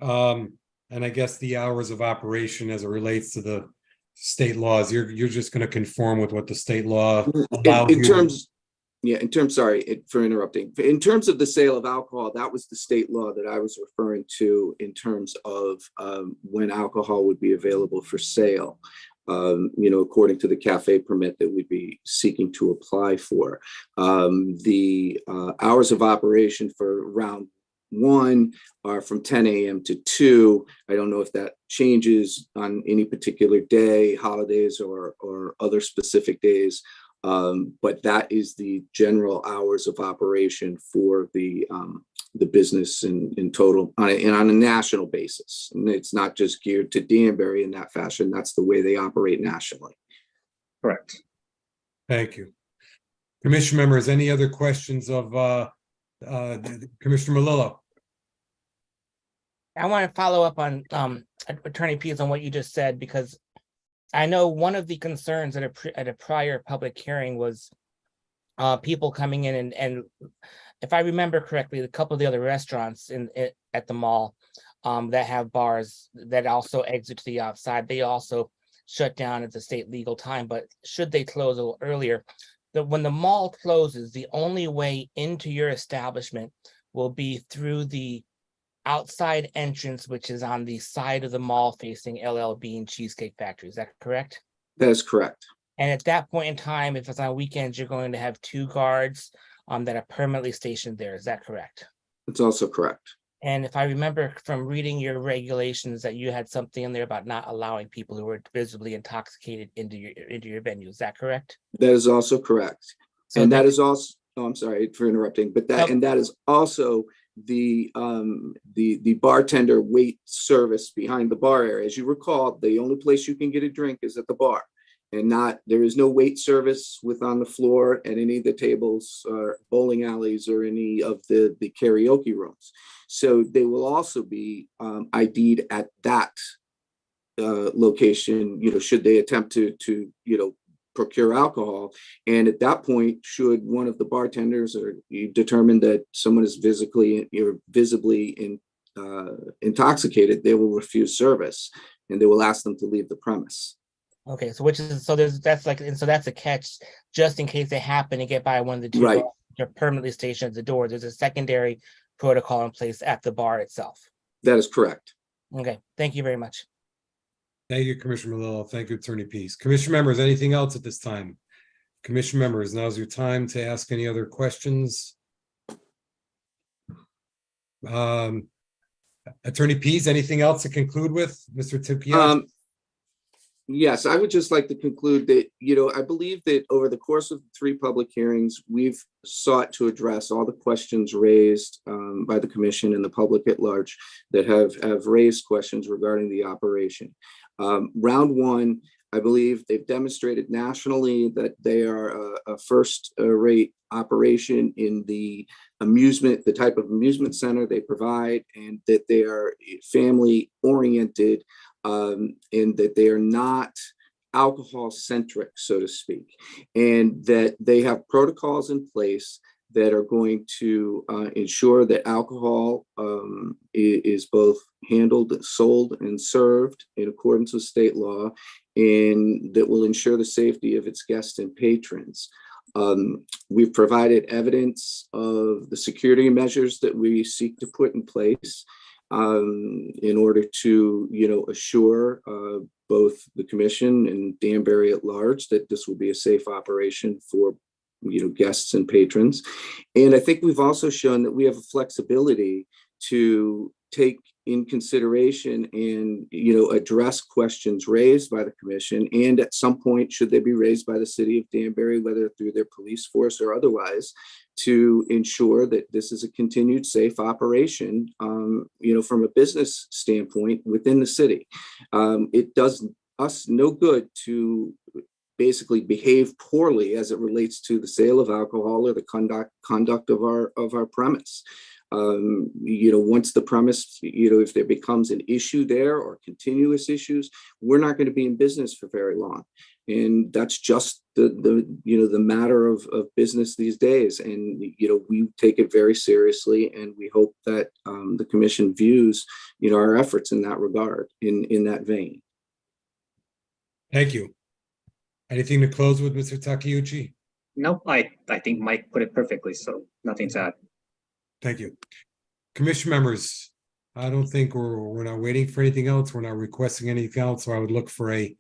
And I guess the hours of operation as it relates to the state laws, you're just going to conform with what the state law allows in terms sorry for interrupting. In terms of the sale of alcohol, that was the state law that I was referring to in terms of when alcohol would be available for sale, according to the cafe permit that we'd be seeking to apply for. The hours of operation for round one are from 10 a.m. to 2. I don't know if that changes on any particular day, holidays or other specific days, but that is the general hours of operation for the business in total and on a national basis. And it's not just geared to Danbury in that fashion. That's the way they operate nationally. Correct. Thank you. Commission members, any other questions of Commissioner Melillo? I want to follow up on Attorney Pease on what you just said, because I know one of the concerns at a prior public hearing was people coming in and if I remember correctly, a couple of the other restaurants at the mall that have bars that also exit to the outside, they also shut down at the state legal time. But should they close a little earlier, when the mall closes, the only way into your establishment will be through the outside entrance, which is on the side of the mall facing LL Bean Cheesecake Factory. Is that correct? That is correct. And at that point in time, if it's on weekends, you're going to have 2 guards that are permanently stationed there. Is that correct? It's also correct. And if I remember from reading your regulations that you had something in there about not allowing people who were visibly intoxicated into your venue. Is that correct? That is also correct. So And that- that is also, oh, I'm sorry for interrupting, but that, No. and that is also the bartender wait service behind the bar area. As you recall, the only place you can get a drink is at the bar. And there is no wait service on the floor at any of the tables or bowling alleys or any of the karaoke rooms. So they will also be ID'd at that location, should they attempt to procure alcohol. And at that point, should one of the bartenders or you determine that someone is visibly intoxicated, they will refuse service and they will ask them to leave the premise. Okay, so that's a catch, just in case they happen to get by one of the two Right. bars, they're permanently stationed at the door. There's a secondary protocol in place at the bar itself. That is correct. Okay, thank you very much. Thank you, Commissioner Melillo. Thank you, Attorney Pease. Commission members, anything else at this time? Commission members, now's your time to ask any other questions. Attorney Pease, anything else to conclude with, Mr. Tukia? Yes, I would just like to conclude that, I believe that over the course of the 3 public hearings, we've sought to address all the questions raised by the commission and the public at large that have raised questions regarding the operation. Round 1, I believe they've demonstrated nationally that they are a first-rate operation in the type of amusement center they provide, and that they are family-oriented, and that they are not alcohol-centric, so to speak, and that they have protocols in place that are going to ensure that alcohol is both handled, sold, and served in accordance with state law, and that will ensure the safety of its guests and patrons. We've provided evidence of the security measures that we seek to put in place in order to, assure both the commission and Danbury at large that this will be a safe operation for, guests and patrons. And I think we've also shown that we have a flexibility to take in consideration and, address questions raised by the commission. And at some point, should they be raised by the city of Danbury, whether through their police force or otherwise, to ensure that this is a continued safe operation, from a business standpoint within the city. It does us no good to basically behave poorly as it relates to the sale of alcohol or the conduct of our premise. Once the premise, if there becomes an issue there or continuous issues, we're not going to be in business for very long. And that's just the matter of business these days. And, we take it very seriously, and we hope that the commission views, our efforts in that regard, in that vein. Thank you. Anything to close with, Mr. Takeuchi? No, I think Mike put it perfectly, so nothing to add. Thank you. Commission members, I don't think we're not waiting for anything else. We're not requesting anything else. So I would look for a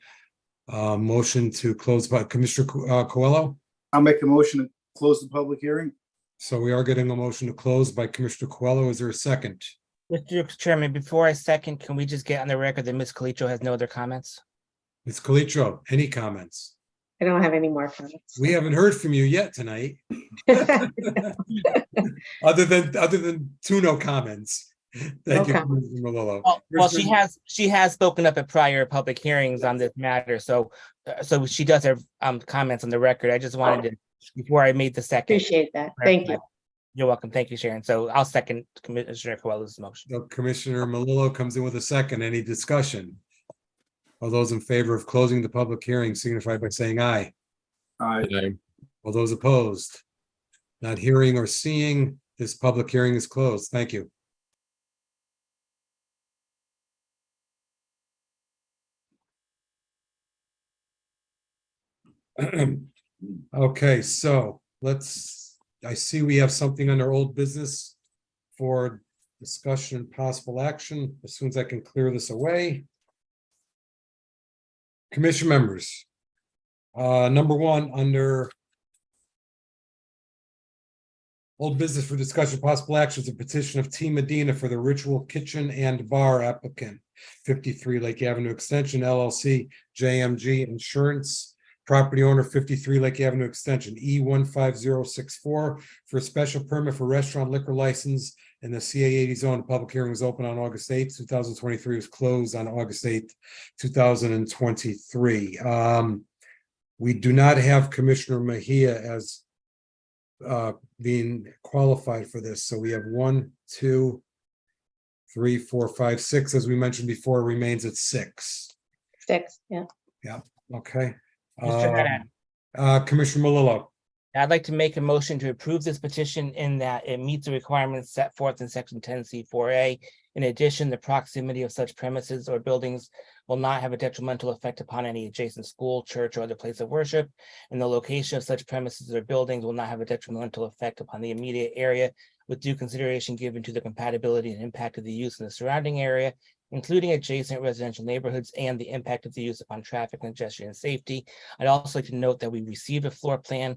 motion to close by Commissioner Coelho. I'll make a motion to close the public hearing. So we are getting a motion to close by Commissioner Coelho. Is there a second? Mr. Chairman, before I second, can we just get on the record that Ms. Calitro has no other comments? Ms. Calitro, any comments? I don't have any more comments. We haven't heard from you yet tonight. Other than 2 no comments. Thank you, Okay. Commissioner Melillo. Well, she has spoken up at prior public hearings on this matter, so she does have comments on the record. I just wanted to, before I made the second. Appreciate that. Thank you. You're welcome. Thank you, Sharon. So I'll second Commissioner Coelho's motion. So Commissioner Melillo comes in with a second. Any discussion? All those in favor of closing the public hearing signify by saying aye. Aye. Aye. All those opposed? Not hearing or seeing, this public hearing is closed. Thank you. Okay, so I see we have something under old business for discussion and possible action. As soon as I can clear this away. Commission members. Number 1, under Old business for discussion, possible actions, a petition of T Medina for the Ritual Kitchen and Bar applicant, 53 Lake Avenue Extension LLC, JMG Insurance, property owner 53 Lake Avenue Extension, E15064, for a special permit for restaurant liquor license in the CA80 zone. The public hearing was open on August 8th, 2023, was closed on August 8th, 2023. We do not have Commissioner Mejia as being qualified for this. So we have 1, 2, 3, 4, 5, 6. As we mentioned before, remains at 6. 6, yeah. Okay. Mr. Haddad, Commissioner Malillo. I'd like to make a motion to approve this petition in that it meets the requirements set forth in section 10C4A. In addition, the proximity of such premises or buildings will not have a detrimental effect upon any adjacent school, church, or other place of worship. And the location of such premises or buildings will not have a detrimental effect upon the immediate area, with due consideration given to the compatibility and impact of the use in the surrounding area, including adjacent residential neighborhoods, and the impact of the use upon traffic, congestion, and safety. I'd also like to note that we received a floor plan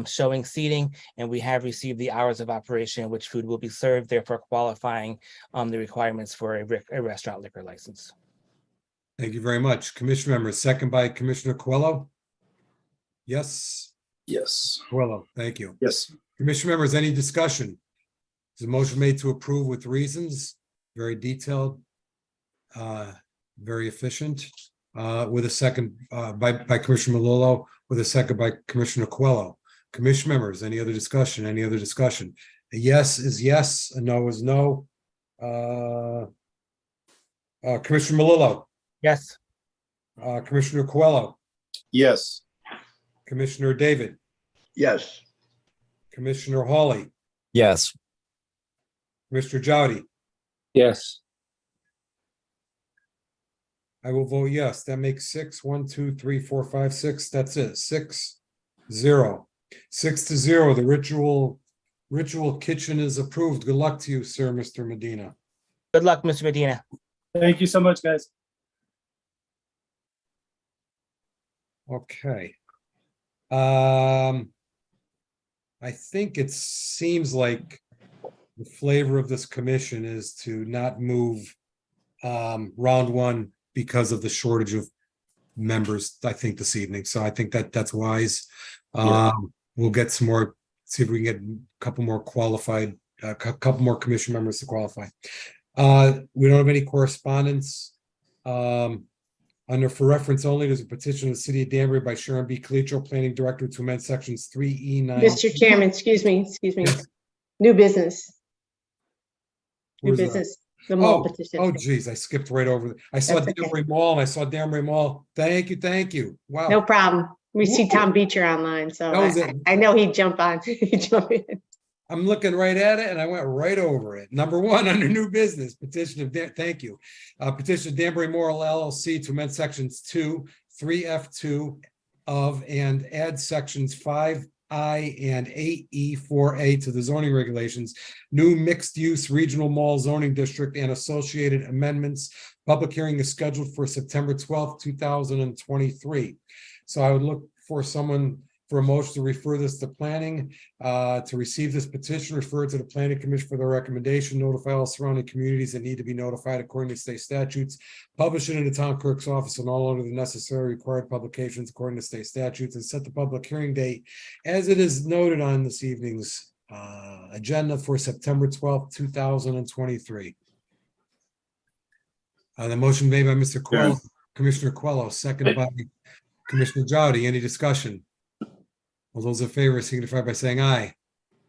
showing seating, and we have received the hours of operation in which food will be served, therefore qualifying the requirements for a restaurant liquor license. Thank you very much. Commission members, second by Commissioner Coelho. Yes, Yes. Coelho, thank you. Yes. Commission members, any discussion? Is a motion made to approve with reasons, very detailed, very efficient, with a second by Commissioner Malillo, with a second by Commissioner Coelho. Commission members, any other discussion? Any other discussion? A yes is yes, a no is no. Commissioner Malillo. Yes. Commissioner Coelho. Yes. Commissioner David. Yes. Commissioner Hawley. Yes. Mr. Jowdy. Yes. I will vote yes. That makes 6. 1, 2, 3, 4, 5, 6. That's it. 6, 0. 6-0. The ritual kitchen is approved. Good luck to you, sir, Mr. Medina. Good luck, Mr. Medina. Thank you so much, guys. Okay. I think it seems like the flavor of this commission is to not move round one because of the shortage of members, I think, this evening. So I think that's wise. We'll get some more, see if we can get a couple more qualified, a couple more commission members to qualify. We don't have any correspondence. Under for reference only, there's a petition of the city of Danbury by Sharon B. Calitro, planning director, to amend sections 3E9. Mr. Chairman, excuse me. New business. New Where's that? business. The mall petition. Oh, geez, I skipped right over. I saw That's okay. Danbury Mall, and I saw Danbury Mall. Thank you. Wow. No problem. We see Tom Beecher online, so That was it. I know he'd jump on. He'd jump in. I'm looking right at it and I went right over it. Number 1 under new business, petition of, thank you. Petition of Danbury Moral LLC to amend sections 2, 3F2 of and add sections 5I and 8E4A to the zoning regulations, new mixed-use regional mall zoning district and associated amendments. Public hearing is scheduled for September 12th, 2023. So I would look for someone for a motion to refer this to planning, to receive this petition, refer it to the planning commission for their recommendation, notify all surrounding communities that need to be notified according to state statutes, publish it in the town clerk's office and all other the necessary required publications according to state statutes, and set the public hearing date as it is noted on this evening's agenda for September 12th, 2023. The motion made by Mr. Coelho, Commissioner Coelho, seconded by Commissioner Jowdy. Any discussion? All those in favor signify by saying aye.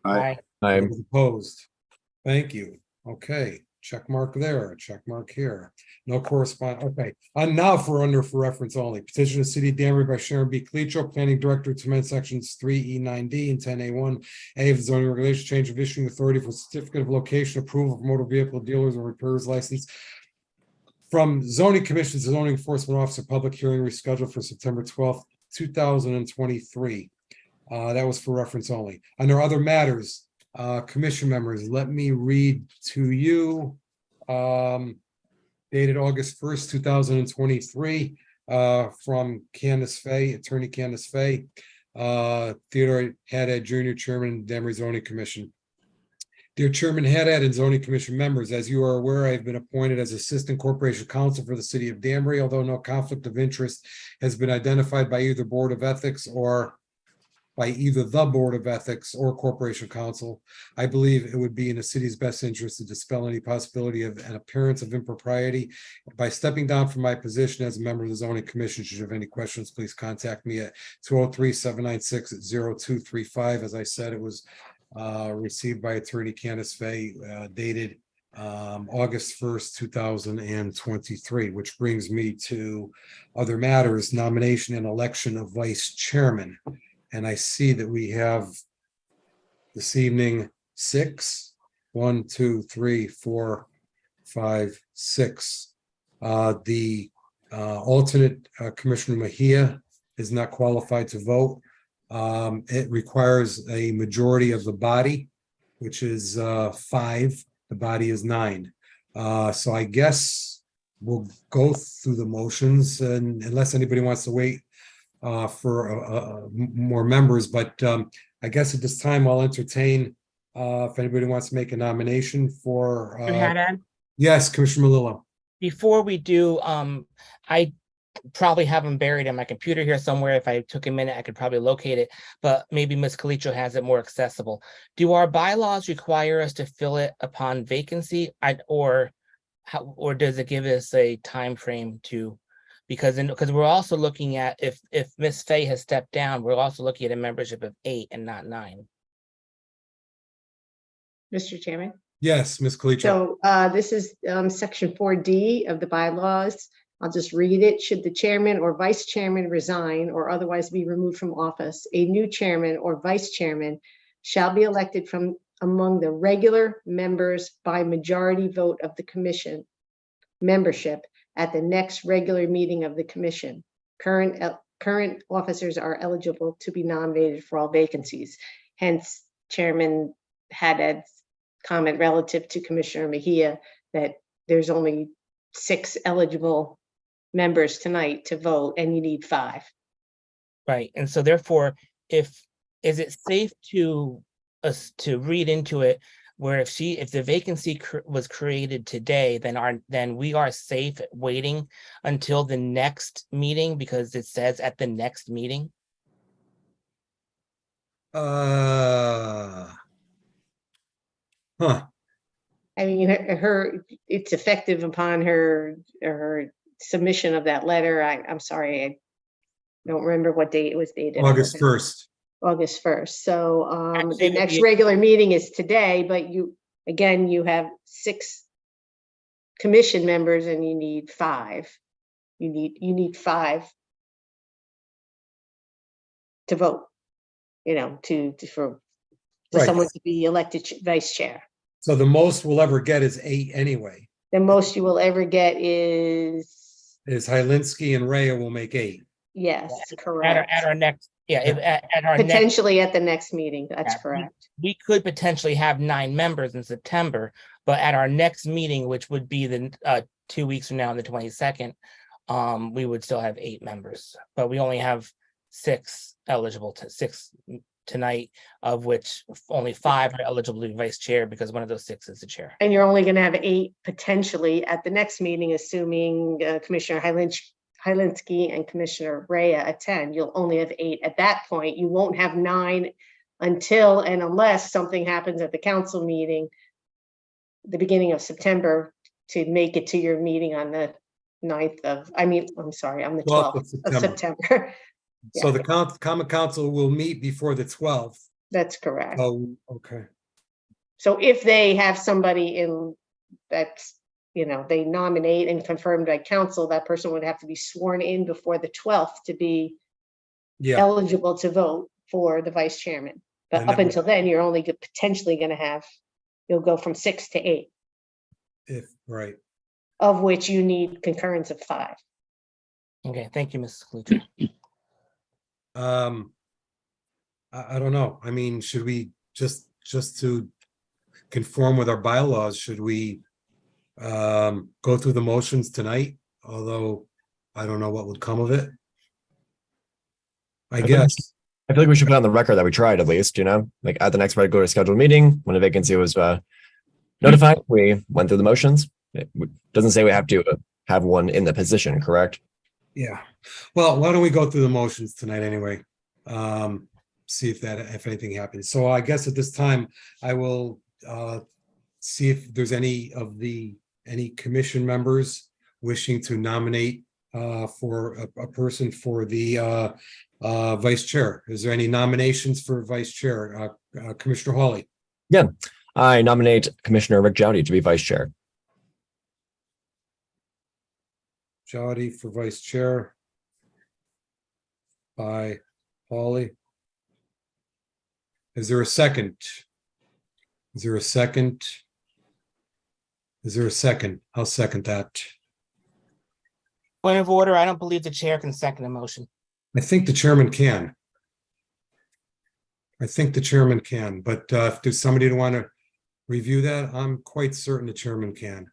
Aye. I'm Those opposed. Thank you. Okay, check mark there, check mark here. No correspond. Okay, and now for reference only. Petition of the city of Danbury by Sharon B. Calitro, planning director, to amend sections 3E9D and 10A1A of the zoning regulation, change of issuing authority for certificate of location approval for motor vehicle dealers and repairers license from zoning commission to zoning enforcement officer. Public hearing rescheduled for September 12th, 2023. That was for reference only. Under other matters, commission members, let me read to you dated August 1st, 2023, from Candace Fay, attorney Candace Fay, Theodore Haddad Jr., chairman, Danbury Zoning Commission. Dear Chairman Haddad and zoning commission members, as you are aware, I have been appointed as Assistant Corporation Counsel for the city of Danbury, although no conflict of interest has been identified by either Board of Ethics or by either the Board of Ethics or Corporation Counsel. I believe it would be in the city's best interest to dispel any possibility of an appearance of impropriety. By stepping down from my position as a member of the zoning commission, should you have any questions, please contact me at 203-796-0235. As I said, it was received by Attorney Candace Fay, dated August 1st, 2023, which brings me to other matters, nomination and election of vice chairman. And I see that we have this evening 6. 1, 2, 3, 4, 5, 6. The alternate Commissioner Mejia is not qualified to vote. It requires a majority of the body, which is 5. The body is 9. So I guess we'll go through the motions, and unless anybody wants to wait for more members, but I guess at this time I'll entertain if anybody wants to make a nomination for. Haddad, Yes, Commissioner Malillo. before we do, I probably have them buried in my computer here somewhere. If I took a minute, I could probably locate it, but maybe Ms. Calicio has it more accessible. Do our bylaws require us to fill it upon vacancy, or does it give us a time frame to? Because we're also looking at if Ms. Fay has stepped down, we're also looking at a membership of 8 and not 9. Mr. Chairman. Yes, Ms. Calicio. So this is section 4D of the bylaws. I'll just read it. Should the chairman or vice chairman resign or otherwise be removed from office, a new chairman or vice chairman shall be elected from among the regular members by majority vote of the commission membership at the next regular meeting of the commission. Current officers are eligible to be nominated for all vacancies. Hence, Chairman Haddad's comment relative to Commissioner Mejia that there's only 6 eligible members tonight to vote, and you need 5. Right, and so therefore, is it safe to us to read into it where if the vacancy was created today, then we are safe waiting until the next meeting because it says at the next meeting? Huh. I mean, it's effective upon her submission of that letter. I'm sorry, I don't remember what date it was dated. August 1st. August 1st. So Actually, the next regular meeting is today, but you have 6 commission members and you need 5. You need 5 to vote, for Right. someone to be elected vice chair. So the most we'll ever get is 8 anyway. The most you will ever get is Hylinski and Rhea will make 8. yes, correct. At our next, at our next. Potentially at the next meeting, that's correct. We could potentially have 9 members in September, but at our next meeting, which would be the 2 weeks from now on the 22nd, we would still have 8 members, but we only have 6 eligible 6 tonight, of which only 5 are eligible to be vice chair because one of those 6 is the chair. And you're only going to have 8 potentially at the next meeting, assuming Commissioner Hylinski and Commissioner Rhea attend. You'll only have 8 at that point. You won't have 9 until and unless something happens at the council meeting, the beginning of September, to make it to your meeting on the 9th of, on the 12th of September. So the common council will meet before the 12th. That's correct. Oh, okay. So if they have somebody in that's, they nominate and confirmed by council, that person would have to be sworn in before the 12th to be eligible to vote for the vice chairman. But And up until then, you're only potentially going to you'll go from 6 to 8. Right. Of which you need concurrence of 5. Okay, thank you, Mrs. Calicio. I don't know. I mean, should we just to conform with our bylaws, should we go through the motions tonight? Although I don't know what would come of it. I guess. I feel like we should put on the record that we tried at least, like at the next regular scheduled meeting, when a vacancy was notified, we went through the motions. It doesn't say we have to have one in the position, correct? Yeah. Well, why don't we go through the motions tonight anyway? See if anything happens. So I guess at this time, I will see if there's any commission members wishing to nominate for a person for the vice chair. Is there any nominations for vice chair? Commissioner Hawley? Yeah, I nominate Commissioner Rick Jowdy to be vice chair. Jowdy for vice chair by Hawley. Is there a second? Is there a second? Is there a second? I'll second that. Point of order, I don't believe the chair can second a motion. I think the chairman can. I think the chairman can, but if there's somebody to want to review that, I'm quite certain the chairman can.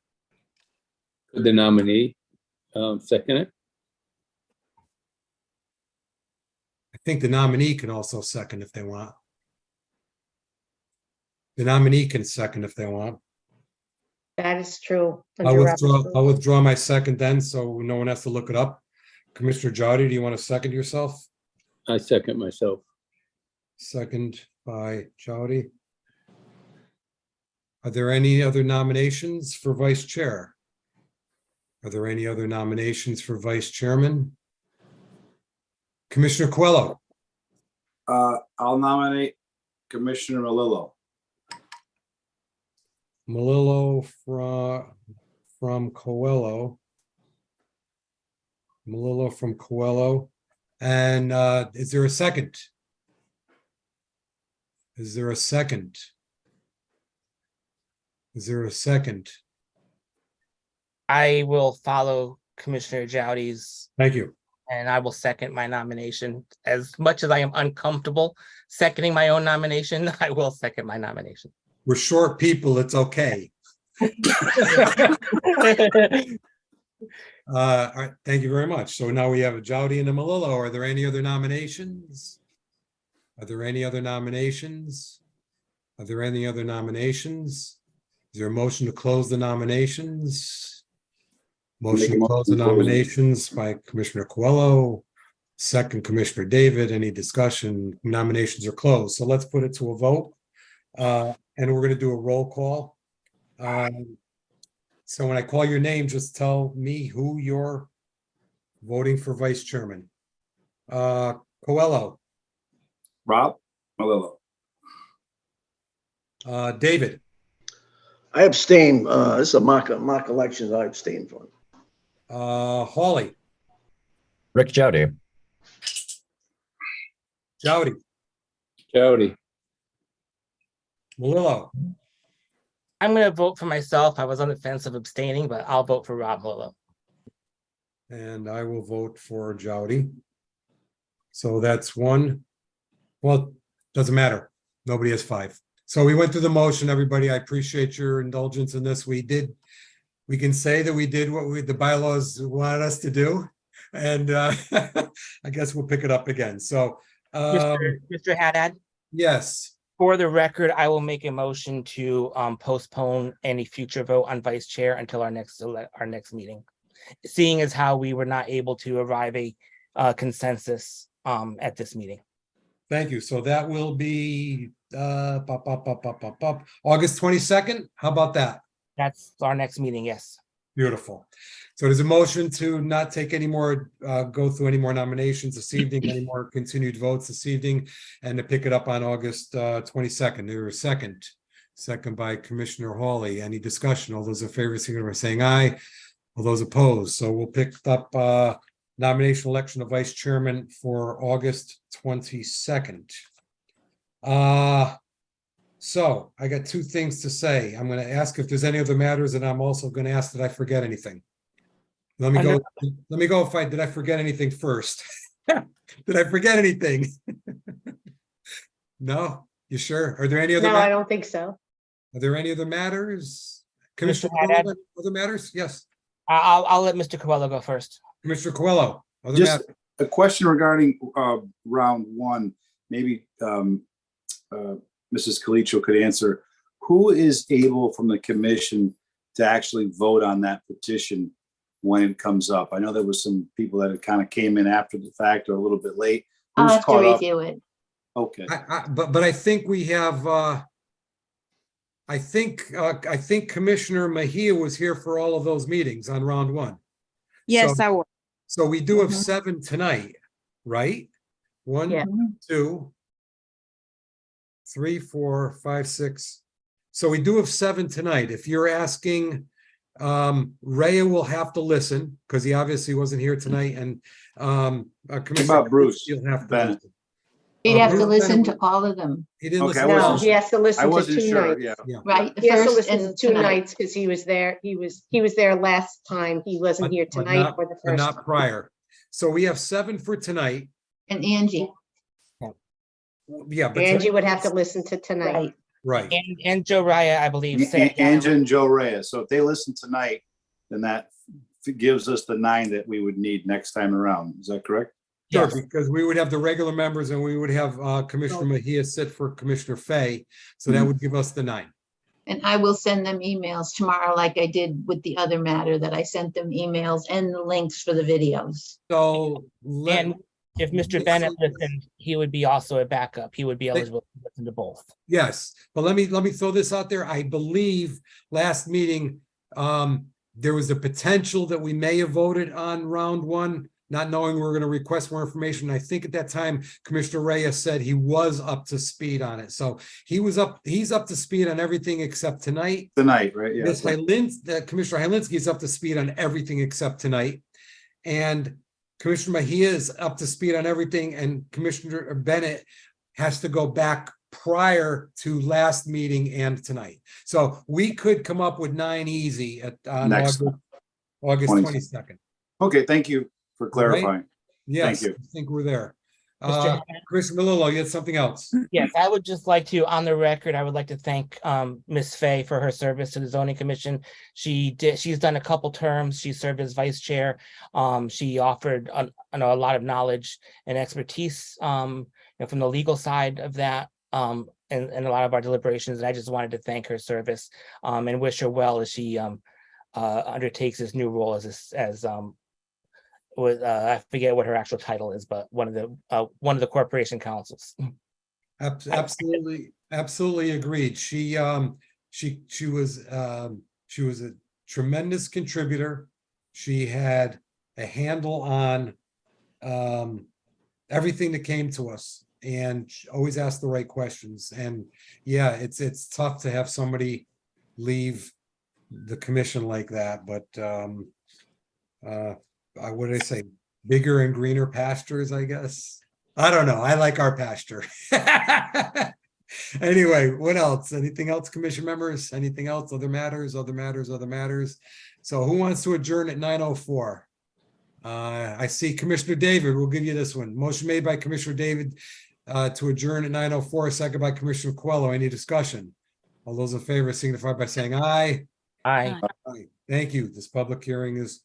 Could the nominee second it? I think the nominee can also second if they want. The nominee can second if they want. That is true. I'll withdraw my second then, so no one has to look it up. Commissioner Jowdy, do you want to second yourself? I second myself. Second by Jowdy. Are there any other nominations for vice chair? Are there any other nominations for vice chairman? Commissioner Coelho? I'll nominate Commissioner Melillo. Melillo from Coelho. Melillo from Coelho. And is there a second? Is there a second? Is there a second? I will follow Commissioner Jowdy's, Thank you. and I will second my nomination. As much as I am uncomfortable seconding my own nomination, I will second my nomination. We're short people, it's okay. All right, thank you very much. So now we have a Jowdy and a Melillo. Are there any other nominations? Are there any other nominations? Are there any other nominations? Is there a motion to close the nominations? Motion to close the nominations by Commissioner Coelho. Second, Commissioner David. Any discussion? Nominations are closed. So let's put it to a vote. And we're going to do a roll call. So when I call your name, just tell me who you're voting for vice chairman. Coelho. Rob Melillo. David. I abstain. This is a mock election. I abstain from. Hawley. Rick Jowdy. Jowdy. Jowdy. Melillo. I'm going to vote for myself. I was on the fence of abstaining, but I'll vote for Rob Melillo. And I will vote for Jowdy. So that's one. Well, doesn't matter. Nobody has five. So we went through the motion, everybody. I appreciate your indulgence in this. We can say that we did what the bylaws wanted us to do. And I guess we'll pick it up again. So Mr. Haddad? Yes. For the record, I will make a motion to postpone any future vote on vice chair until our next meeting. Seeing as how we were not able to arrive a consensus at this meeting. Thank you. So that will be August 22nd. How about that? That's our next meeting, yes. Beautiful. So there's a motion to not take any more, go through any more nominations this evening, any more continued votes this evening, and to pick it up on August 22nd. There's a second. Second by Commissioner Hawley. Any discussion? All those in favor, signify by saying aye. All those opposed. So we'll pick up nomination election of vice chairman for August 22nd. So I got two things to say. I'm going to ask if there's any other matters, and I'm also going to ask that I forget anything. Let me go if did I forget anything first? Did I forget anything? No, you sure? Are there any other? No, I don't think so. Are there any other matters? Mr. Commissioner Haddad? Coelho, other matters? Yes. I'll let Mr. Coelho go first. Commissioner Coelho, other Just matters? a question regarding round one. maybe Mrs. Calicio could answer, who is able from the commission to actually vote on that petition when it comes up? I know there was some people that had kind of came in after the fact or a little bit late. I'll Who's have to caught up? review it. Okay, But I think we have, I think Commissioner Mejia was here for all of those meetings on round one. Yes, So- I will. So we do have Mhm. 7 tonight, right? One, Yeah. 2, 3, 4, 5, 6. So we do have 7 tonight. If you're asking, Rhea will have to listen because he obviously wasn't here tonight, and Commissioner about Bruce You'll have to Bennett? listen. You'd have to Bruce listen Bennett, to all of them, He didn't Okay, I listen. No, wasn't he has to I listen to wasn't 2 sure, nights. yeah. right? The He has to first listen to and 2 tonight. nights because he was there. He was there last time. He wasn't here But tonight not- or the but first. not prior. So we have 7 for tonight. And Angie, Yeah, but Angie would have to listen to tonight. right? right. And Joe Raya, I believe. sat down Angie and Joe Reyes. So if they listen tonight, then that gives us the 9 that we would need next time around. Is that correct? Sure, Yes. because we would have the regular members and we would have Commissioner Mejia sit for Commissioner Fay. So that would give us the 9. And I will send them emails tomorrow, like I did with the other matter, that I sent them emails and the links for the videos. So let, And if Mr. Bennett listened, he would be also a backup. He would be eligible to listen to both. yes, but let me throw this out there. I believe last meeting, there was a potential that we may have voted on round 1, not knowing we were going to request more information. I think at that time, Commissioner Reyes said he was up to speed on it. So he's up to speed on everything except tonight. Tonight, right? Yeah. Ms. Commissioner Hylinski is up to speed on everything except tonight. And Commissioner Mejia is up to speed on everything, and Commissioner Bennett has to go back prior to last meeting and tonight. So we could come up with 9 easy on Next. August 20. 22nd. Okay, thank you for clarifying. Yes, you. I think we're there. Mr. Commissioner Melillo, you had something else? Yes, I would just like to, on the record, I would like to thank Ms. Fay for her service to the zoning commission. She's done a couple terms. She served as vice chair. She offered a lot of knowledge and expertise from the legal side of that and a lot of our deliberations. And I just wanted to thank her service and wish her well as she undertakes this new role I forget what her actual title is, but one of the corporation councils. Absolutely agreed. She was a tremendous contributor. She had a handle on everything that came to us and she always asked the right questions. And yeah, it's tough to have somebody leave the commission like that, but what did I say? Bigger and greener pastures, I guess. I don't know. I like our pasture. Anyway, what else? Anything else, commission members? Anything else? Other matters? So who wants to adjourn at 9:04? I see Commissioner David. We'll give you this one. Motion made by Commissioner David to adjourn at 9:04, second by Commissioner Coelho. Any discussion? All those in favor signify by saying aye. Aye. Aye. Thank you. This public hearing is